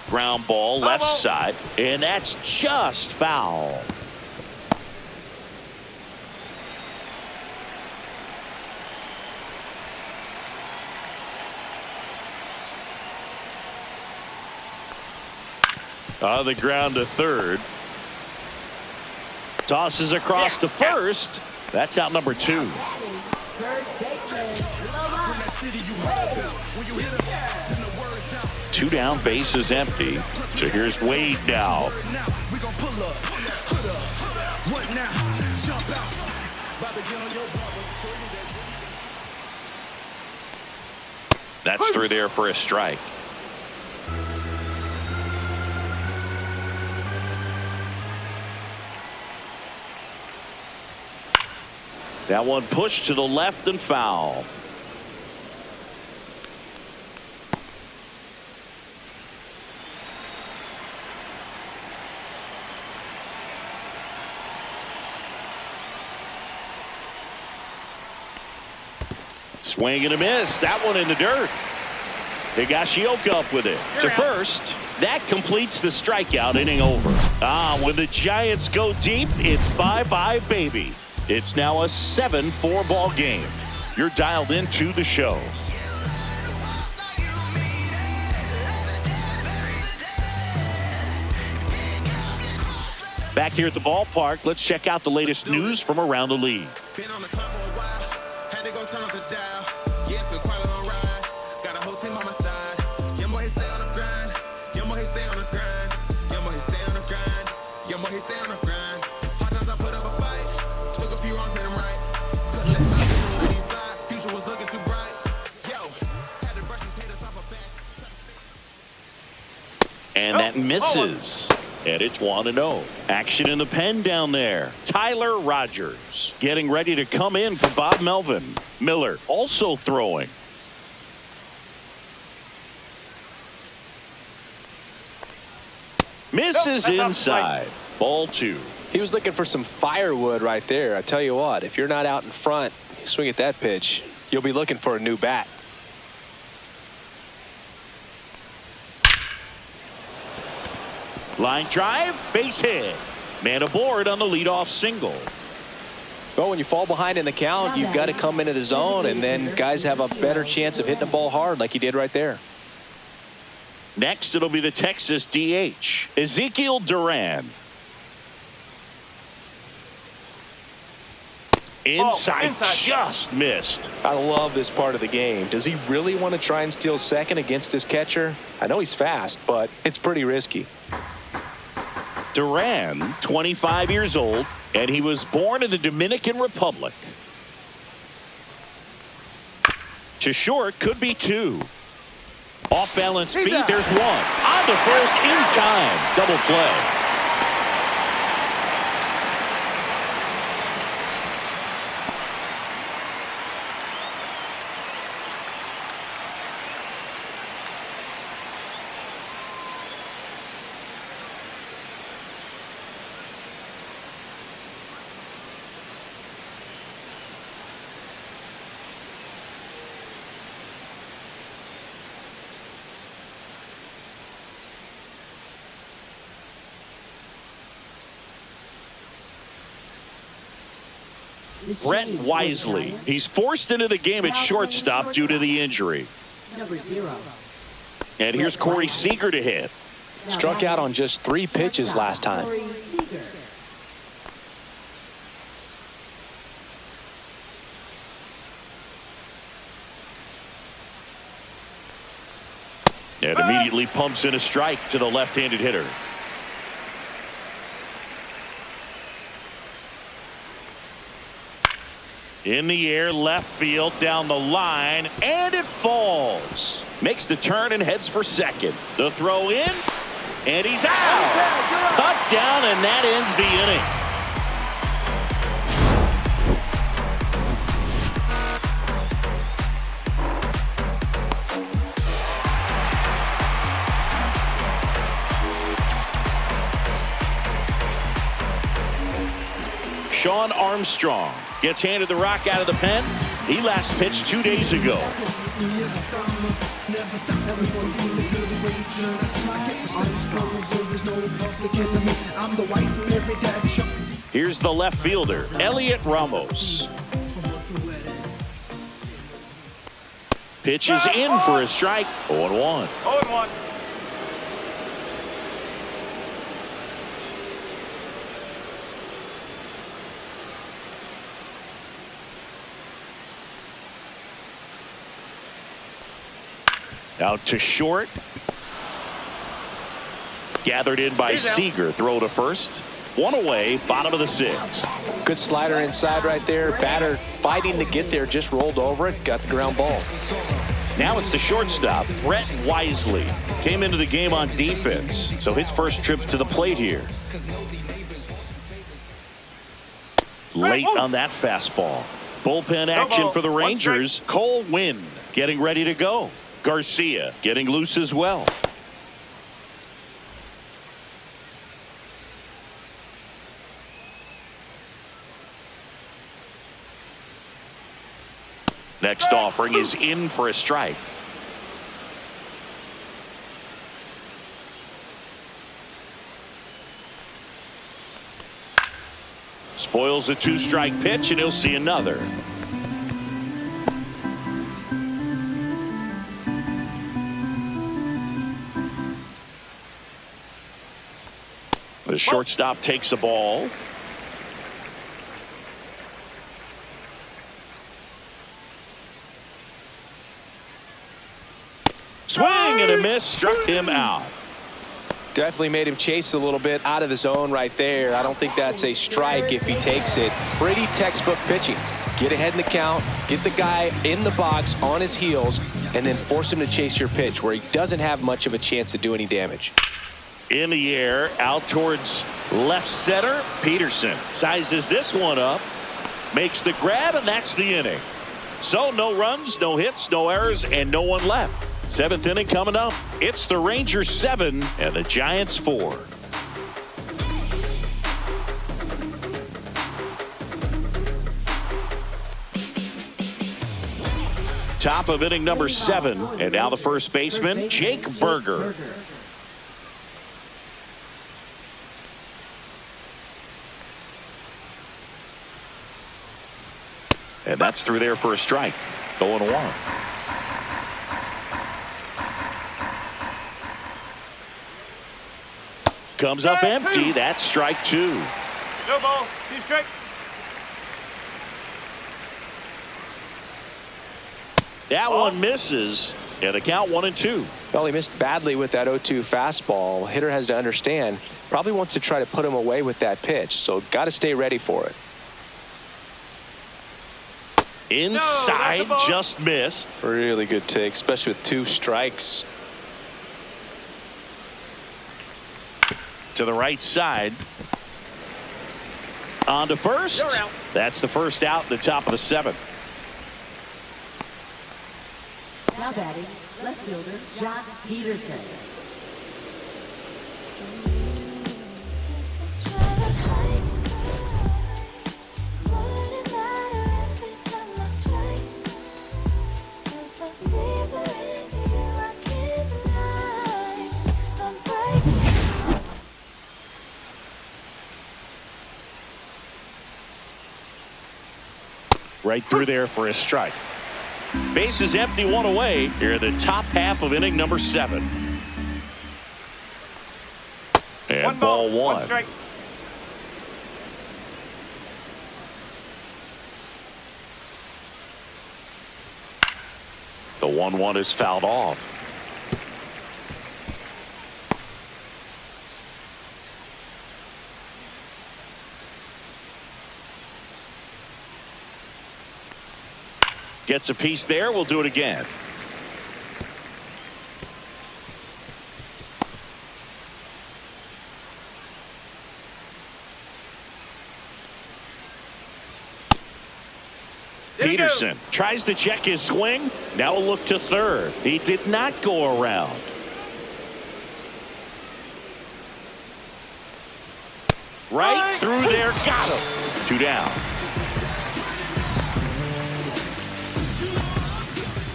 Ground ball left side, and that's just foul. On the ground to third. Tosses across to first. That's out number 2. First baseman, Two down, bases empty. So here's Wade now. That's through there for a strike. That one pushed to the left and foul. Swing and a miss. That one in the dirt. Higashioka up with it to first. That completes the strikeout, inning over. When the Giants go deep, it's bye-bye, baby. It's now a 7-4 ball game. You're dialed into the show. Back here at the ballpark, let's check out the latest news from around the league. Been on the clock for a while. Had to go turn up the dial. Yeah, it's been quite a long ride. Got a whole team on my side. Young boy, he stay on the grind. Young boy, he stay on the grind. Young boy, he stay on the grind. Young boy, he stay on the grind. Hard times I put up a fight. Took a few wrongs, made them right. Couldn't let time get to these slide. Future was looking too bright. Yo, had to brush his haters off my back. And that misses. And it's 1-0. Action in the pen down there. Tyler Rogers getting ready to come in for Bob Melvin. Miller also throwing. Misses inside. Ball 2. He was looking for some firewood right there. I tell you what, if you're not out in front, you swing at that pitch, you'll be looking for a new bat. Line drive, base hit. Man aboard on the leadoff single. Well, when you fall behind in the count, you've got to come into the zone, and then guys have a better chance of hitting the ball hard like he did right there. Next, it'll be the Texas DH, Ezekiel Duran. Inside, just missed. I love this part of the game. Does he really want to try and steal second against this catcher? I know he's fast, but it's pretty risky. Duran, 25 years old, and he was born in the Dominican Republic. To short, could be 2. Off balance feet, there's 1. On to first in time. Double play. Brett Wisely. He's forced into the game at shortstop due to the injury. number 0. And here's Corey Seager to hit. Struck out on just 3 pitches last time. Corey Seager. And immediately pumps in a strike to the left-handed hitter. In the air, left field, down the line, and it falls. Makes the turn and heads for second. The throw in, and he's out. Cut down, and that ends the inning. Sean Armstrong gets handed the rock out of the pen. He last pitched 2 days ago. Here's the left fielder, Elliot Ramos. Pitches in for a strike. 0-1. 0-1. Out to short. Gathered in by Seager. Throw to first. One away, bottom of the sixth. Good slider inside right there. Batter fighting to get there, just rolled over it, got the ground ball. Now it's the shortstop, Brett Wisely. Came into the game on defense, so his first trip to the plate here. Late on that fastball. Bullpen action for the Rangers. Cole Winn getting ready to go. Garcia getting loose as well. Next offering is in for a strike. Spoils a 2-strike pitch, and he'll see another. The shortstop takes the ball. Swing and a miss, struck him out. Definitely made him chase a little bit out of the zone right there. I don't think that's a strike if he takes it. Pretty textbook pitching. Get ahead in the count, get the guy in the box on his heels, and then force him to chase your pitch where he doesn't have much of a chance to do any damage. In the air, out towards left center. Peterson sizes this one up, makes the grab, and that's the inning. So no runs, no hits, no errors, and no one left. Seventh inning coming up. It's the Rangers 7 and the Giants 4. Top of inning number 7, and now the first baseman, Jake Berger. And that's through there for a strike. 0-1. Comes up empty. That's strike 2. No ball. 2 strike. That one misses, and the count 1-2. Well, he missed badly with that 0-2 fastball. Hitter has to understand, probably wants to try to put him away with that pitch, so got to stay ready for it. Inside, just missed. Really good take, especially with 2 strikes. To the right side. On to first. That's the first out in the top of the 7th. Now batting, left fielder, Jock Peterson. Right through there for a strike. Base is empty, 1 away. Here in the top half of inning number 7. And ball 1. 1 strike. The 1-1 is fouled off. Gets a piece there. We'll do it again. Peterson tries to check his swing. Now a look to third. He did not go around. Right through there. Got him. 2 down.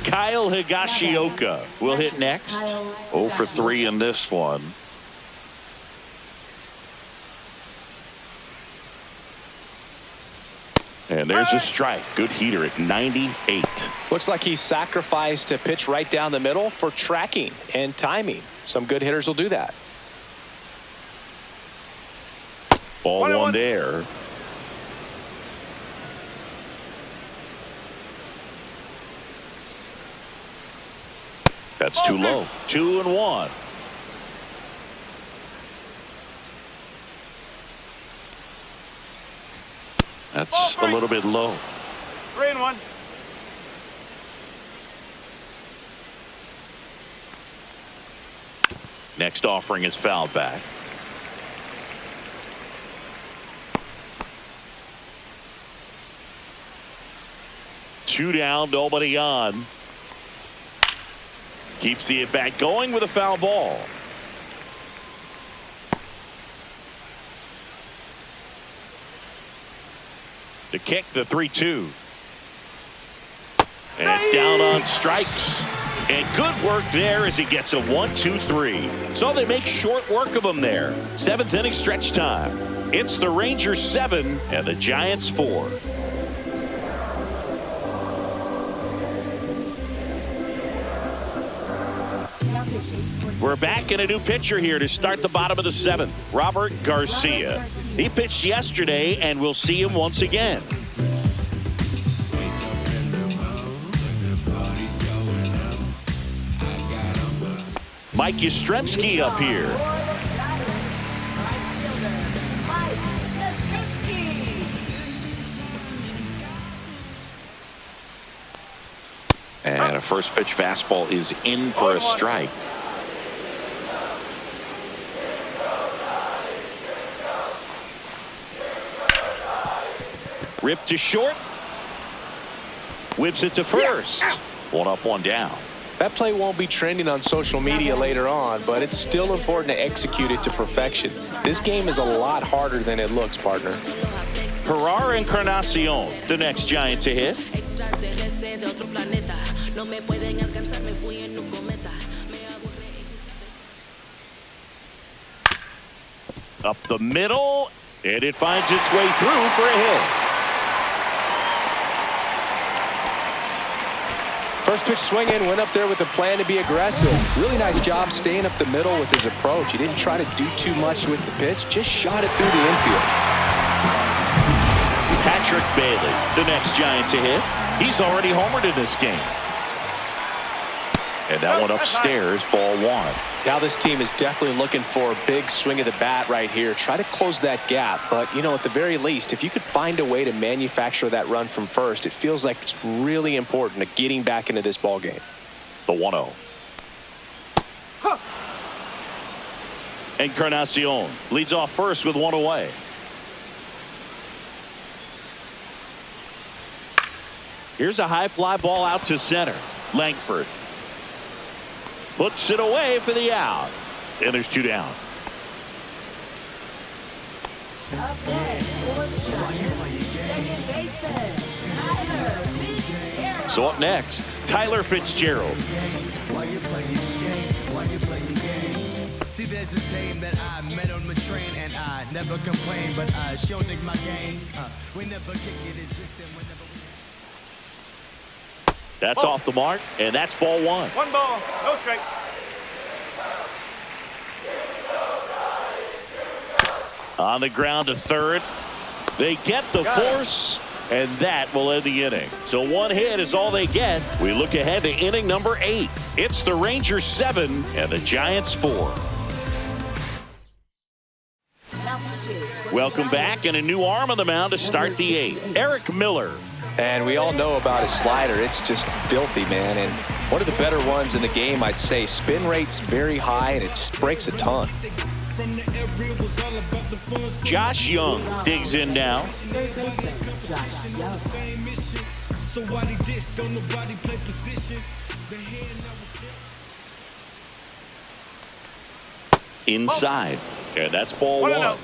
Kyle Higashioka will hit next. 0 for 3 in this one. And there's a strike. Good heater at 98. Looks like he sacrificed a pitch right down the middle for tracking and timing. Some good hitters will do that. Ball 1 there. That's too low. 2-1. That's a little bit low. 3-1. Next offering is fouled back. Two down, nobody on. Keeps the at-bat going with a foul ball. To kick the 3-2. And down on strikes. And good work there as he gets a 1-2-3. So they make short work of him there. 7th inning stretch time. It's the Rangers 7 and the Giants 4. We're back in a new pitcher here to start the bottom of the 7th. Robert Garcia. He pitched yesterday, and we'll see him once again. Mike Yastrzemski up here. And a first pitch fastball is in for a strike. Ripped to short. Whips it to first. 1 up, 1 down. That play won't be trending on social media later on, but it's still important to execute it to perfection. This game is a lot harder than it looks, partner. Gerard Encarnacion, the next Giant to hit. Up the middle, and it finds its way through for a hit. First pitch swinging, went up there with a plan to be aggressive. Really nice job staying up the middle with his approach. He didn't try to do too much with the pitch, just shot it through the infield. Patrick Bailey, the next Giant to hit. He's already homered in this game. And that one upstairs, ball 1. Now this team is definitely looking for a big swing of the bat right here. Try to close that gap. But, you know, at the very least, if you could find a way to manufacture that run from first, it feels like it's really important to getting back into this ball game. The 1-0. Encarnacion leads off first with 1 away. Here's a high fly ball out to center. Langford puts it away for the out. And there's 2 down. Up next for the Giants, second baseman, Tyler Fitzgerald. So up next, Tyler Fitzgerald. See, there's this name that I met on my train, and I never complain, but I sure dig my game. We never kick it, it's distant whenever we. That's off the mark, and that's ball 1. 1 ball, no strike. On the ground to third. They get the force, and that will end the inning. So 1 hit is all they get. We look ahead to inning number 8. It's the Rangers 7 and the Giants 4. Welcome back, and a new arm on the mound to start the 8th. Eric Miller. And we all know about his slider. It's just filthy, man. And one of the better ones in the game, I'd say. Spin rate's very high, and it just breaks a ton. Josh Young digs in now. Third baseman, Josh Young. Inside. And that's ball 1.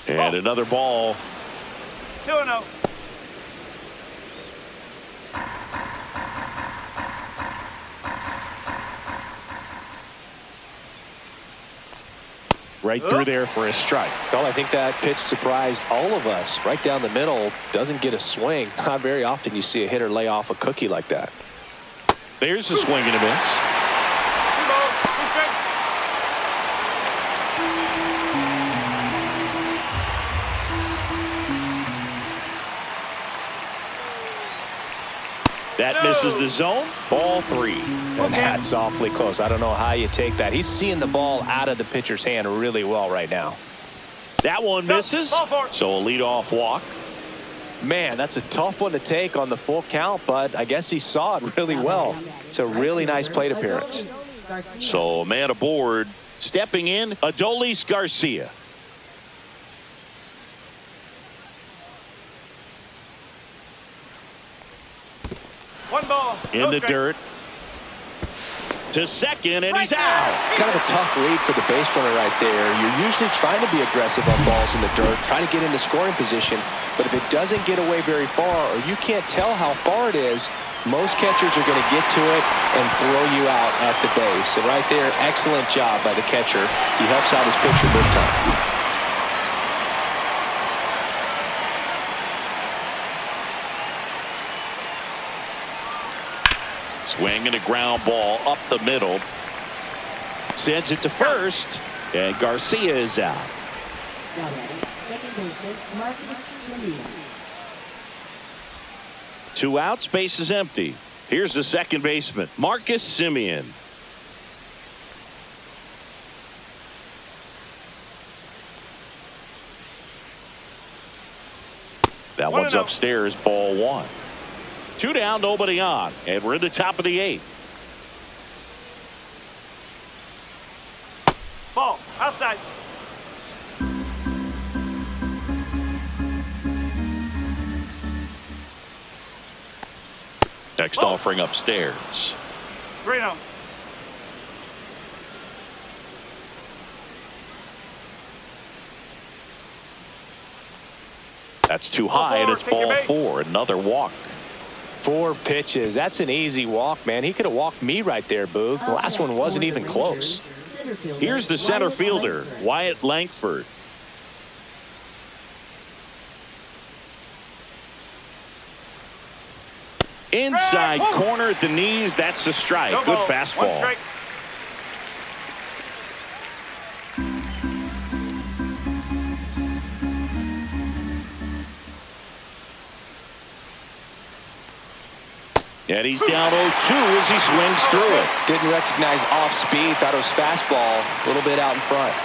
And another ball. 2-0. Right through there for a strike. Well, I think that pitch surprised all of us. Right down the middle, doesn't get a swing. Not very often you see a hitter lay off a cookie like that. There's a swing and a miss. 2 balls, 2 strikes. That misses the zone. Ball 3. And that's awfully close. I don't know how you take that. He's seeing the ball out of the pitcher's hand really well right now. That one misses. So a leadoff walk. Man, that's a tough one to take on the full count, but I guess he saw it really well. It's a really nice plate appearance. So a man aboard. Stepping in, Adolis Garcia. One ball. In the dirt. To second, and he's out. Kind of a tough read for the base runner right there. You're usually trying to be aggressive on balls in the dirt, trying to get into scoring position. But if it doesn't get away very far, or you can't tell how far it is, most catchers are going to get to it and throw you out at the base. And right there, excellent job by the catcher. He helps out his pitcher big time. Swing and a ground ball up the middle. Sends it to first, and Garcia is out. Now batting, second baseman, Marcus Semien. 2 outs, base is empty. Here's the second baseman, Marcus Semien. That one's upstairs, ball 1. 2 down, nobody on, and we're in the top of the 8th. Ball outside. Next offering upstairs. 3-0. That's too high, and it's ball 4. Another walk. 4 pitches. That's an easy walk, man. He could have walked me right there, Boog. The last one wasn't even close. Here's the center fielder, Wyatt Langford. Inside corner at the knees. That's a strike. Good fastball. And he's down 0-2 as he swings through it. Didn't recognize off speed. Thought it was fastball. A little bit out in front.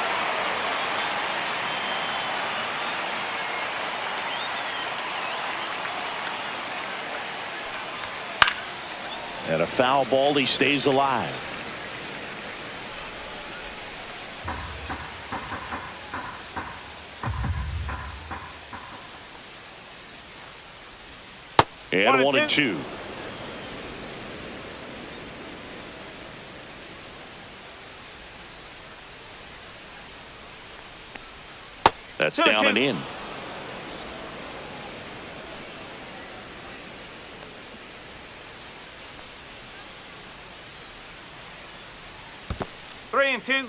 And a foul ball. He stays alive. And 1-2. That's down and in. Three and 2.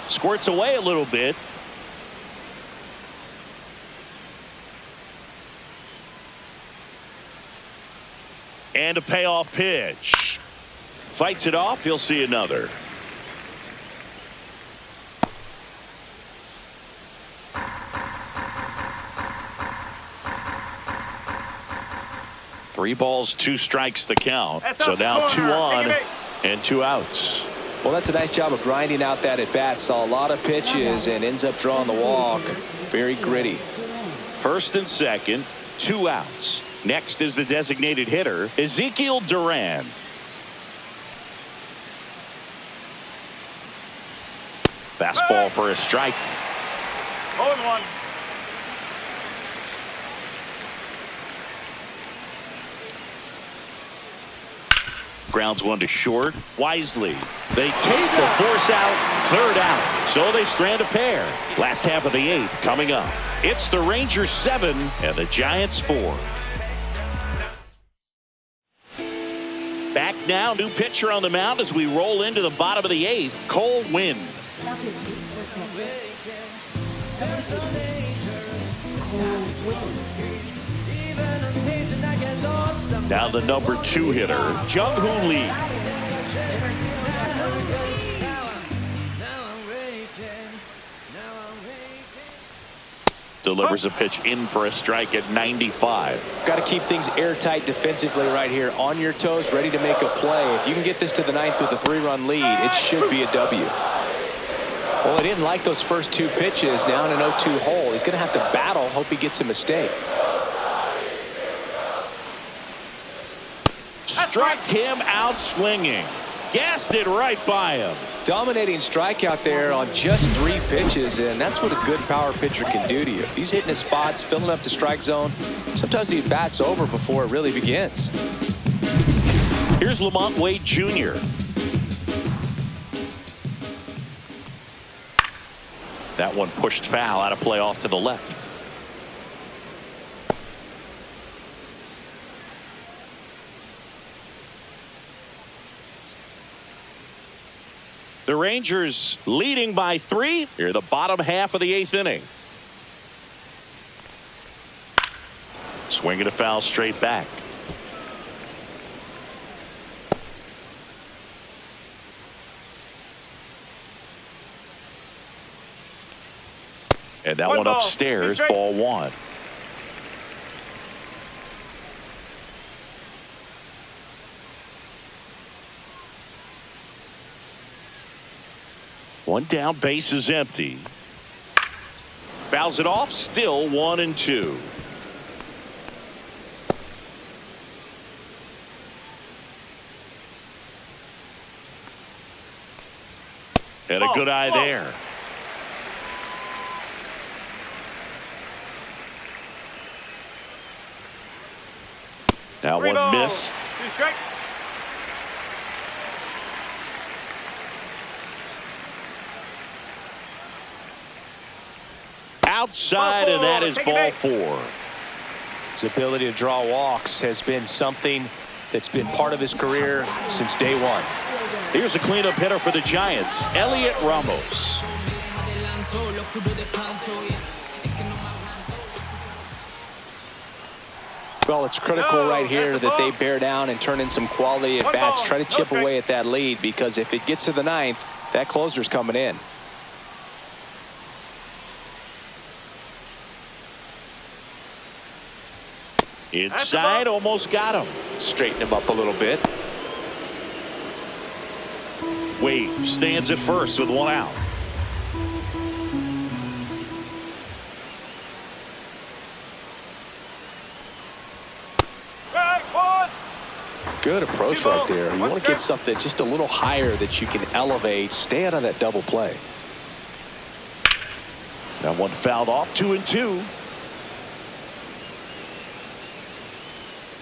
Squirts away a little bit. And a payoff pitch. Fights it off. He'll see another. Three balls, 2 strikes the count. So now 2 on. And 2 outs. Well, that's a nice job of grinding out that at bat. Saw a lot of pitches and ends up drawing the walk. Very gritty. First and second, 2 outs. Next is the designated hitter, Ezekiel Duran. Fastball for a strike. 0-1. Grounds one to short. Wisely. They take the force out. 3rd out. So they strand a pair. Last half of the 8th coming up. It's the Rangers 7 and the Giants 4. Back now, new pitcher on the mound as we roll into the bottom of the 8th. Cole Winn. Now pitching for Texas. Number 6, Cole Winn. Now the number 2 hitter, Jung-Hoon Lee. Delivers a pitch in for a strike at 95. Got to keep things airtight defensively right here. On your toes, ready to make a play. If you can get this to the 9th with a 3-run lead, it should be a W. Well, he didn't like those first 2 pitches. Now in an 0-2 hole. He's going to have to battle. Hope he gets a mistake. Struck him out swinging. Gassed it right by him. Dominating strikeout there on just 3 pitches, and that's what a good power pitcher can do to you. If he's hitting his spots, filling up the strike zone, sometimes he bats over before it really begins. Here's Lamont Wade Jr. That one pushed foul, out of play off to the left. The Rangers leading by 3 here the bottom half of the 8th inning. Swinging a foul straight back. And that one upstairs, ball 1. One down, base is empty. Fouls it off, still 1-2. And a good eye there. That one missed. Outside, and that is ball 4. His ability to draw walks has been something that's been part of his career since day 1. Here's a cleanup hitter for the Giants, Elliot Ramos. Well, it's critical right here that they bear down and turn in some quality at bats. Try to chip away at that lead, because if it gets to the 9th, that closer's coming in. Inside, almost got him. Straighten him up a little bit. Wade stands at first with 1 out. Good approach right there. You want to get something just a little higher that you can elevate. Stay out of that double play. That one fouled off, 2-2.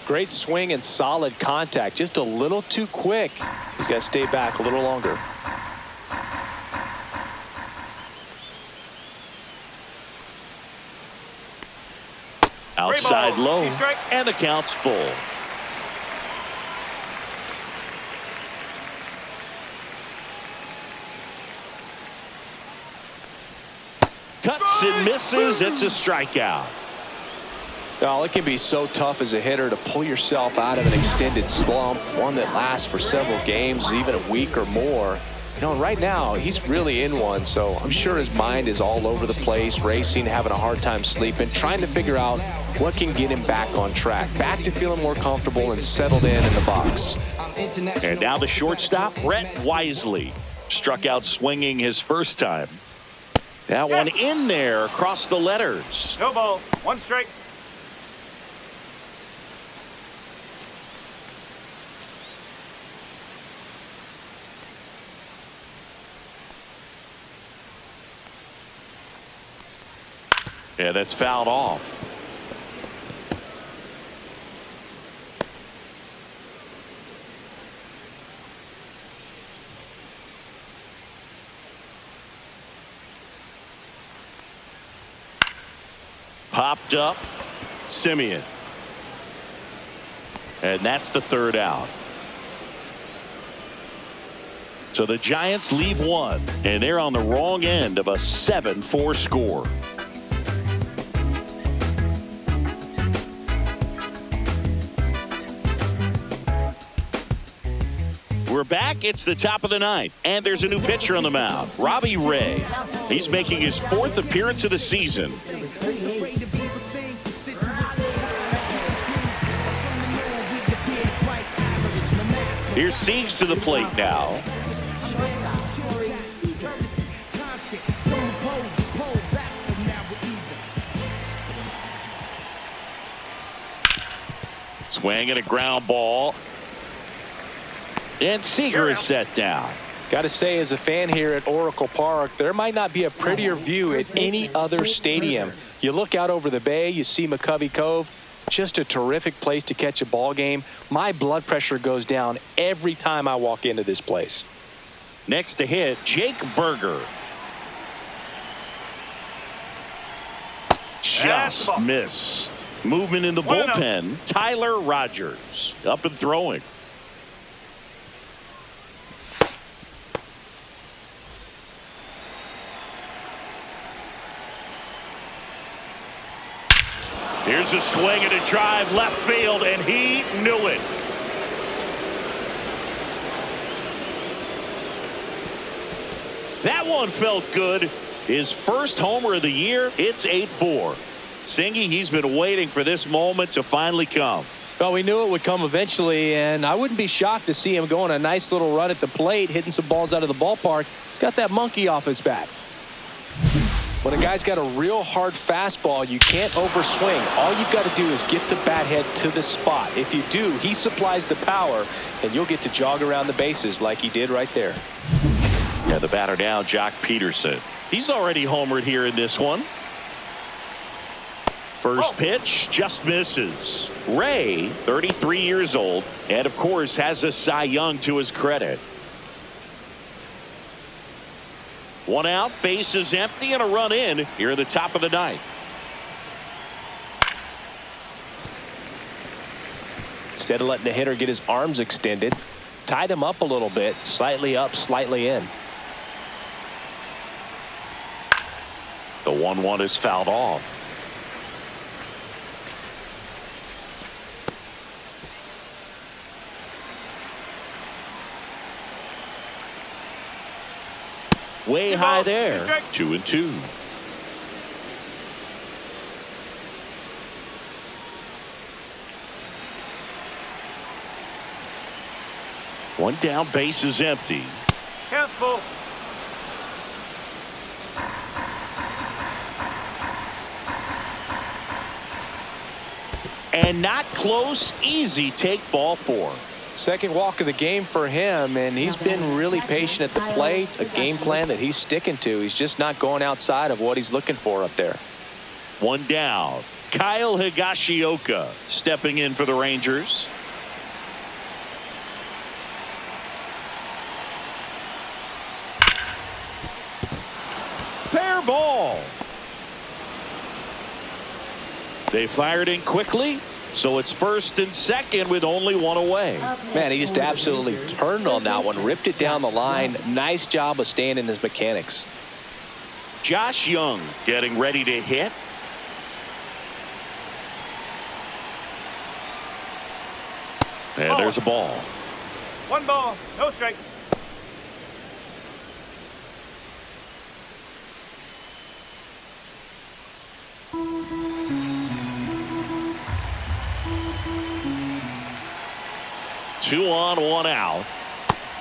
Great swing and solid contact. Just a little too quick. He's got to stay back a little longer. Outside low, and the count's full. Cuts and misses. It's a strikeout. Well, it can be so tough as a hitter to pull yourself out of an extended slump, one that lasts for several games, even a week or more. You know, right now, he's really in one, so I'm sure his mind is all over the place, racing, having a hard time sleeping, trying to figure out what can get him back on track, back to feeling more comfortable and settled in the box. And now the shortstop, Brett Wisely, struck out swinging his first time. That one in there across the letters. No ball. 1 strike. Yeah, that's fouled off. Popped up, Simeon. And that's the 3rd out. So the Giants leave one, and they're on the wrong end of a 7-4 score. We're back. It's the top of the 9th, and there's a new pitcher on the mound, Robbie Ray. He's making his 4th appearance of the season. Here's Siegs to the plate now. Swing and a ground ball. And Seager is set down. Got to say, as a fan here at Oracle Park, there might not be a prettier view at any other stadium. You look out over the bay, you see McCovey Cove. Just a terrific place to catch a ball game. My blood pressure goes down every time I walk into this place. Next to hit, Jake Berger. Just missed. Movement in the bullpen. Tyler Rogers up and throwing. Here's a swing and a drive left field, and he knew it. That one felt good. His first homer of the year. It's 8-4. Singy, he's been waiting for this moment to finally come. Well, we knew it would come eventually, and I wouldn't be shocked to see him go on a nice little run at the plate, hitting some balls out of the ballpark. He's got that monkey off his back. When a guy's got a real hard fastball, you can't overswing. All you've got to do is get the bat head to the spot. If you do, he supplies the power, and you'll get to jog around the bases like he did right there. Yeah, the batter now, Jock Peterson. He's already homered here in this one. First pitch just misses. Ray, 33 years old, and of course has a Cy Young to his credit. One out, base is empty, and a run in here at the top of the 9th. Instead of letting the hitter get his arms extended, tied him up a little bit, slightly up, slightly in. The 1-1 is fouled off. Way high there. 2-2. One down, base is empty. Careful. And not close. Easy take, ball 4. Second walk of the game for him, and he's been really patient at the plate. A game plan that he's sticking to. He's just not going outside of what he's looking for up there. One down. Kyle Higashioka stepping in for the Rangers. Fair ball. They fired in quickly, so it's first and second with only one away. Man, he just absolutely turned on that one, ripped it down the line. Nice job of staying in his mechanics. Josh Young getting ready to hit. And there's a ball. 1 ball, no strike. Two on, one out.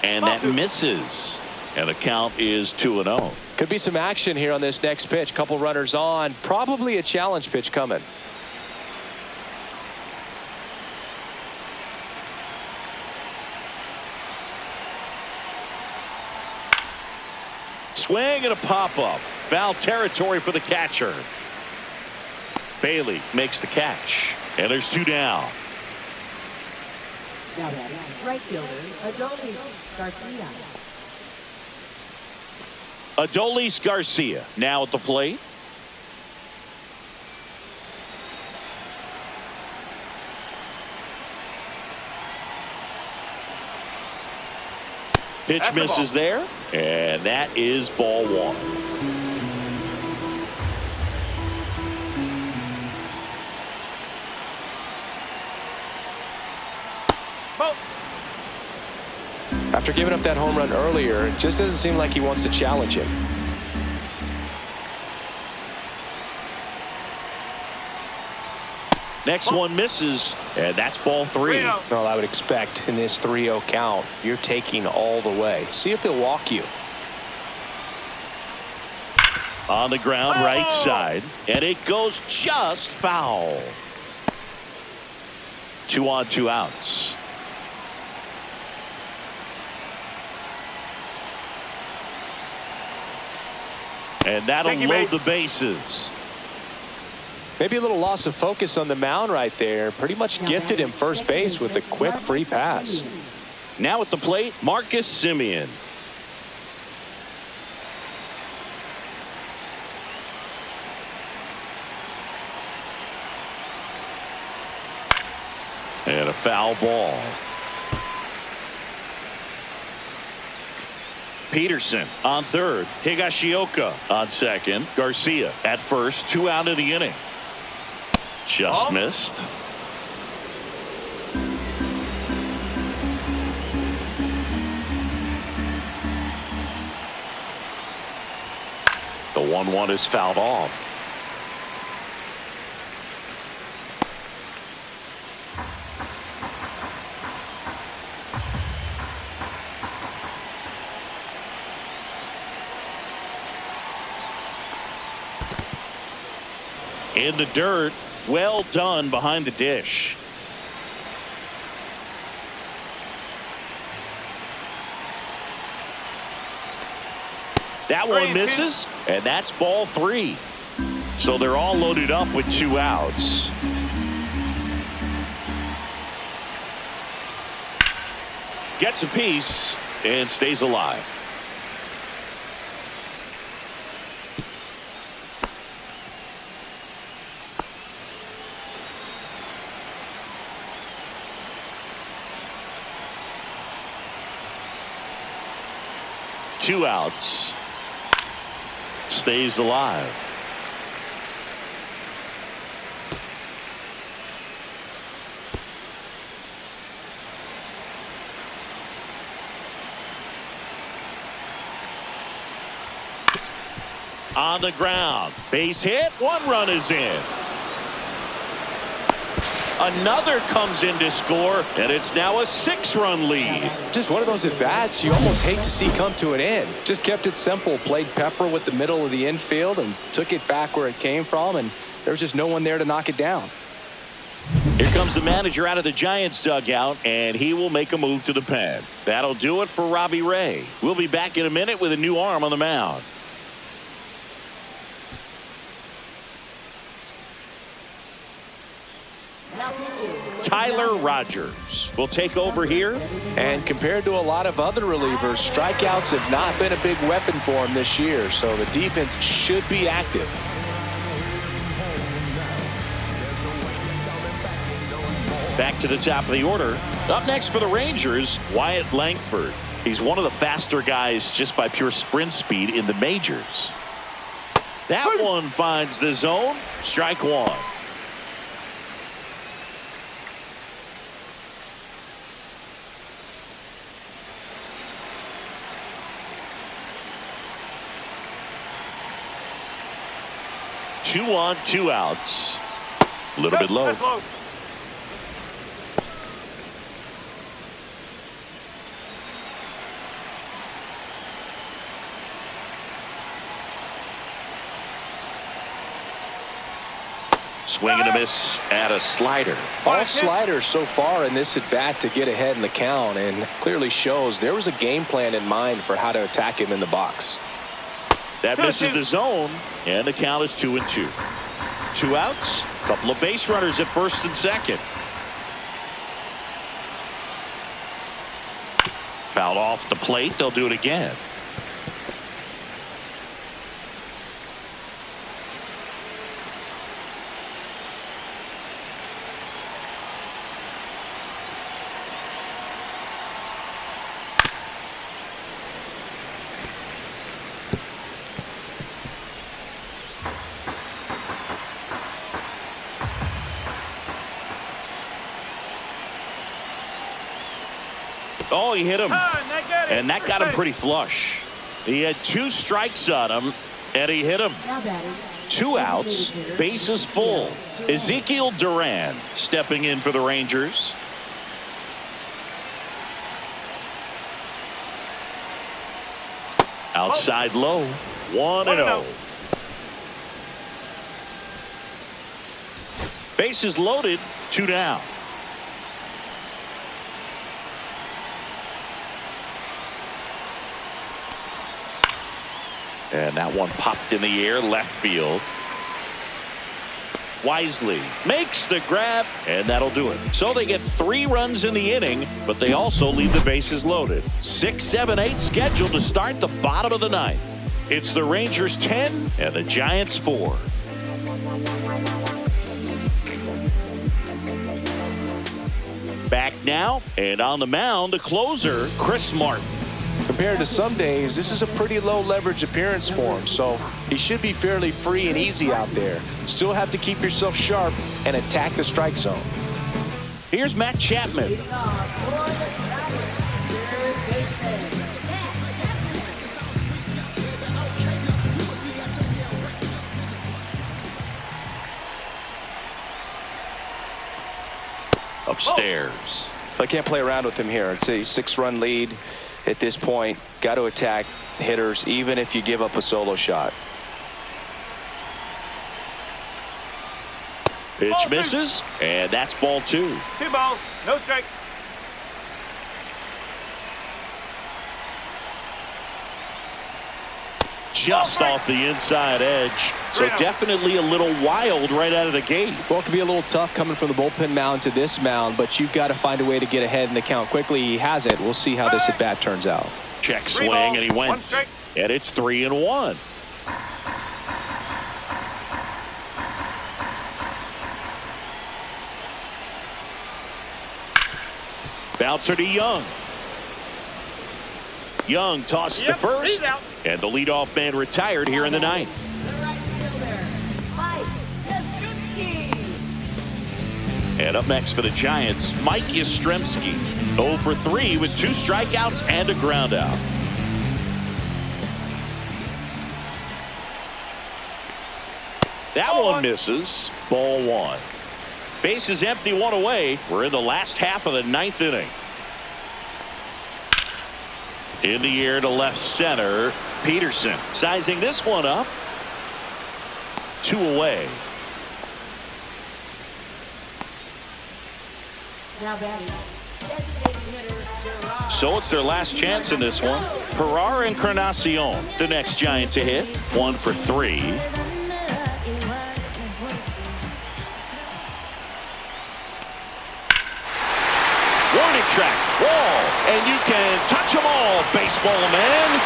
And that misses. And the count is 2-0. Could be some action here on this next pitch. Couple runners on. Probably a challenge pitch coming. Swing and a pop-up. Foul territory for the catcher. Bailey makes the catch. And there's two down. Now batting, right fielder, Adolis Garcia. Adolis Garcia now at the plate. Pitch That's the misses ball. there, and that is ball one. Ball. After giving up that home run earlier, it just doesn't seem like he wants to challenge him. Next one misses, and that's ball three. Well, I would expect in this 3-0 count, you're taking all the way. See if he'll walk you. On the ground, right side, and it goes just foul. 2 on, 2 outs. And that'll Thank you, load mate. the bases. Maybe a little loss of focus on the mound right there. Pretty much gifted him first base with a quick free pass. Now at the plate, Marcus Semien. And a foul ball. Peterson on third. Higashioka on second. Garcia at first. 2 out of the inning. Just missed. The 1-1 is fouled off. In the dirt. Well done behind the dish. That one misses, and that's ball three. So they're all loaded up with 2 outs. Gets a piece and stays alive. Two outs. Stays alive. On the ground. Base hit. 1 run is in. Another comes in to score, and it's now a 6-run lead. Just one of those at-bats you almost hate to see come to an end. Just kept it simple, played pepper with the middle of the infield and took it back where it came from, and there was just no one there to knock it down. Here comes the manager out of the Giants dugout, and he will make a move to the pen. That'll do it for Robbie Ray. We'll be back in a minute with a new arm on the mound. Tyler Rogers will take over here. And compared to a lot of other relievers, strikeouts have not been a big weapon for him this year, so the defense should be active. Back to the top of the order. Up next for the Rangers, Wyatt Langford. He's one of the faster guys just by pure sprint speed in the majors. That one finds the zone. Strike one. 2 on, 2 outs. A little bit low. That's low. Swing and a miss at a slider. All sliders so far in this at bat to get ahead in the count, and clearly shows there was a game plan in mind for how to attack him in the box. That misses the zone, and the count is 2-2. 2 outs, a couple of base runners at first and second. Fouled off the plate. They'll do it again. Oh, he hit him. And that got him pretty flush. He had 2 strikes on him, and he hit him. 2 outs, bases full. Ezekiel Duran stepping in for the Rangers. Outside low, 1-0. Bases loaded, 2 down. And that one popped in the air, left field. Wisely makes the grab, and that'll do it. So they get 3 runs in the inning, but they also leave the bases loaded. 6, 7, 8 scheduled to start the bottom of the 9th. It's the Rangers 10 and the Giants 4. Back now, and on the mound, the closer, Chris Martin. Compared to some days, this is a pretty low leverage appearance for him, so he should be fairly free and easy out there. Still have to keep yourself sharp and attack the strike zone. Here's Matt Chapman. Upstairs. I can't play around with him here. It's a 6-run lead. At this point, got to attack hitters even if you give up a solo shot. Pitch misses, and that's ball 2. 2 balls, no strike. Just off the inside edge. So definitely a little wild right out of the gate. Well, it can be a little tough coming from the bullpen mound to this mound, but you've got to find a way to get ahead in the count quickly. He hasn't. We'll see how this at bat turns out. Check swing, and he went. And it's 3-1. Bouncer to Young. Young tosses to first, and the leadoff man retired here in the 9th. And up next for the Giants, Mike Yastrzemski. 0 for 3 with 2 strikeouts and a ground out. That one misses. Ball 1. Base is empty, 1 away. We're in the last half of the 9th inning. In the air to left center, Peterson sizing this one up. 2 away. So it's their last chance in this one. Herrera Encarnacion, the next Giant to hit. 1 for 3. Warning track, wall, and you can touch them all, baseball man.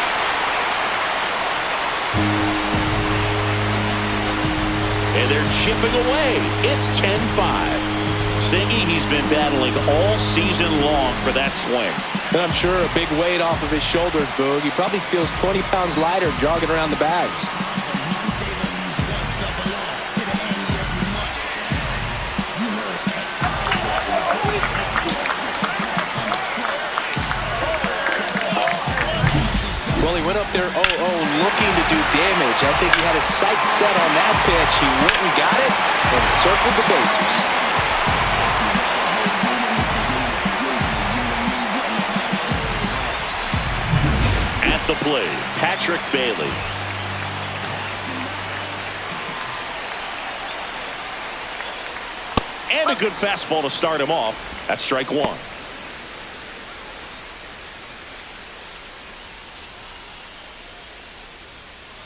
And they're chipping away. It's 10-5. Singy, he's been battling all season long for that swing. And I'm sure a big weight off of his shoulders, Boog. He probably feels 20 pounds lighter jogging around the bags. Well, he went up there 0-0 looking to do damage. I think he had his sights set on that pitch. He went and got it and circled the bases. At the plate, Patrick Bailey. And a good fastball to start him off. That's strike one.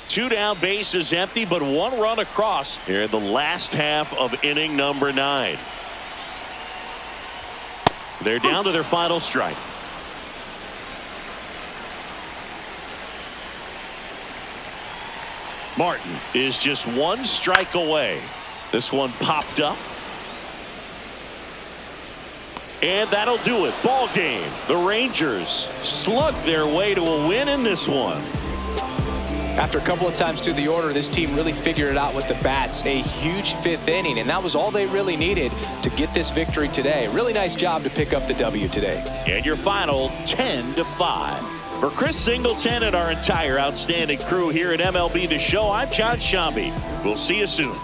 Two down, base is empty, but one run across here in the last half of inning number 9. They're down to their final strike. Martin is just one strike away. This one popped up. And that'll do it. Ball game. The Rangers slugged their way to a win in this one. After a couple of times through the order, this team really figured it out with the bats. A huge 5th inning, and that was all they really needed to get this victory today. Really nice job to pick up the W today. And your final 10-5. For Chris Singleton and our entire outstanding crew here at MLB The Show, I'm John Shambi. We'll see you soon.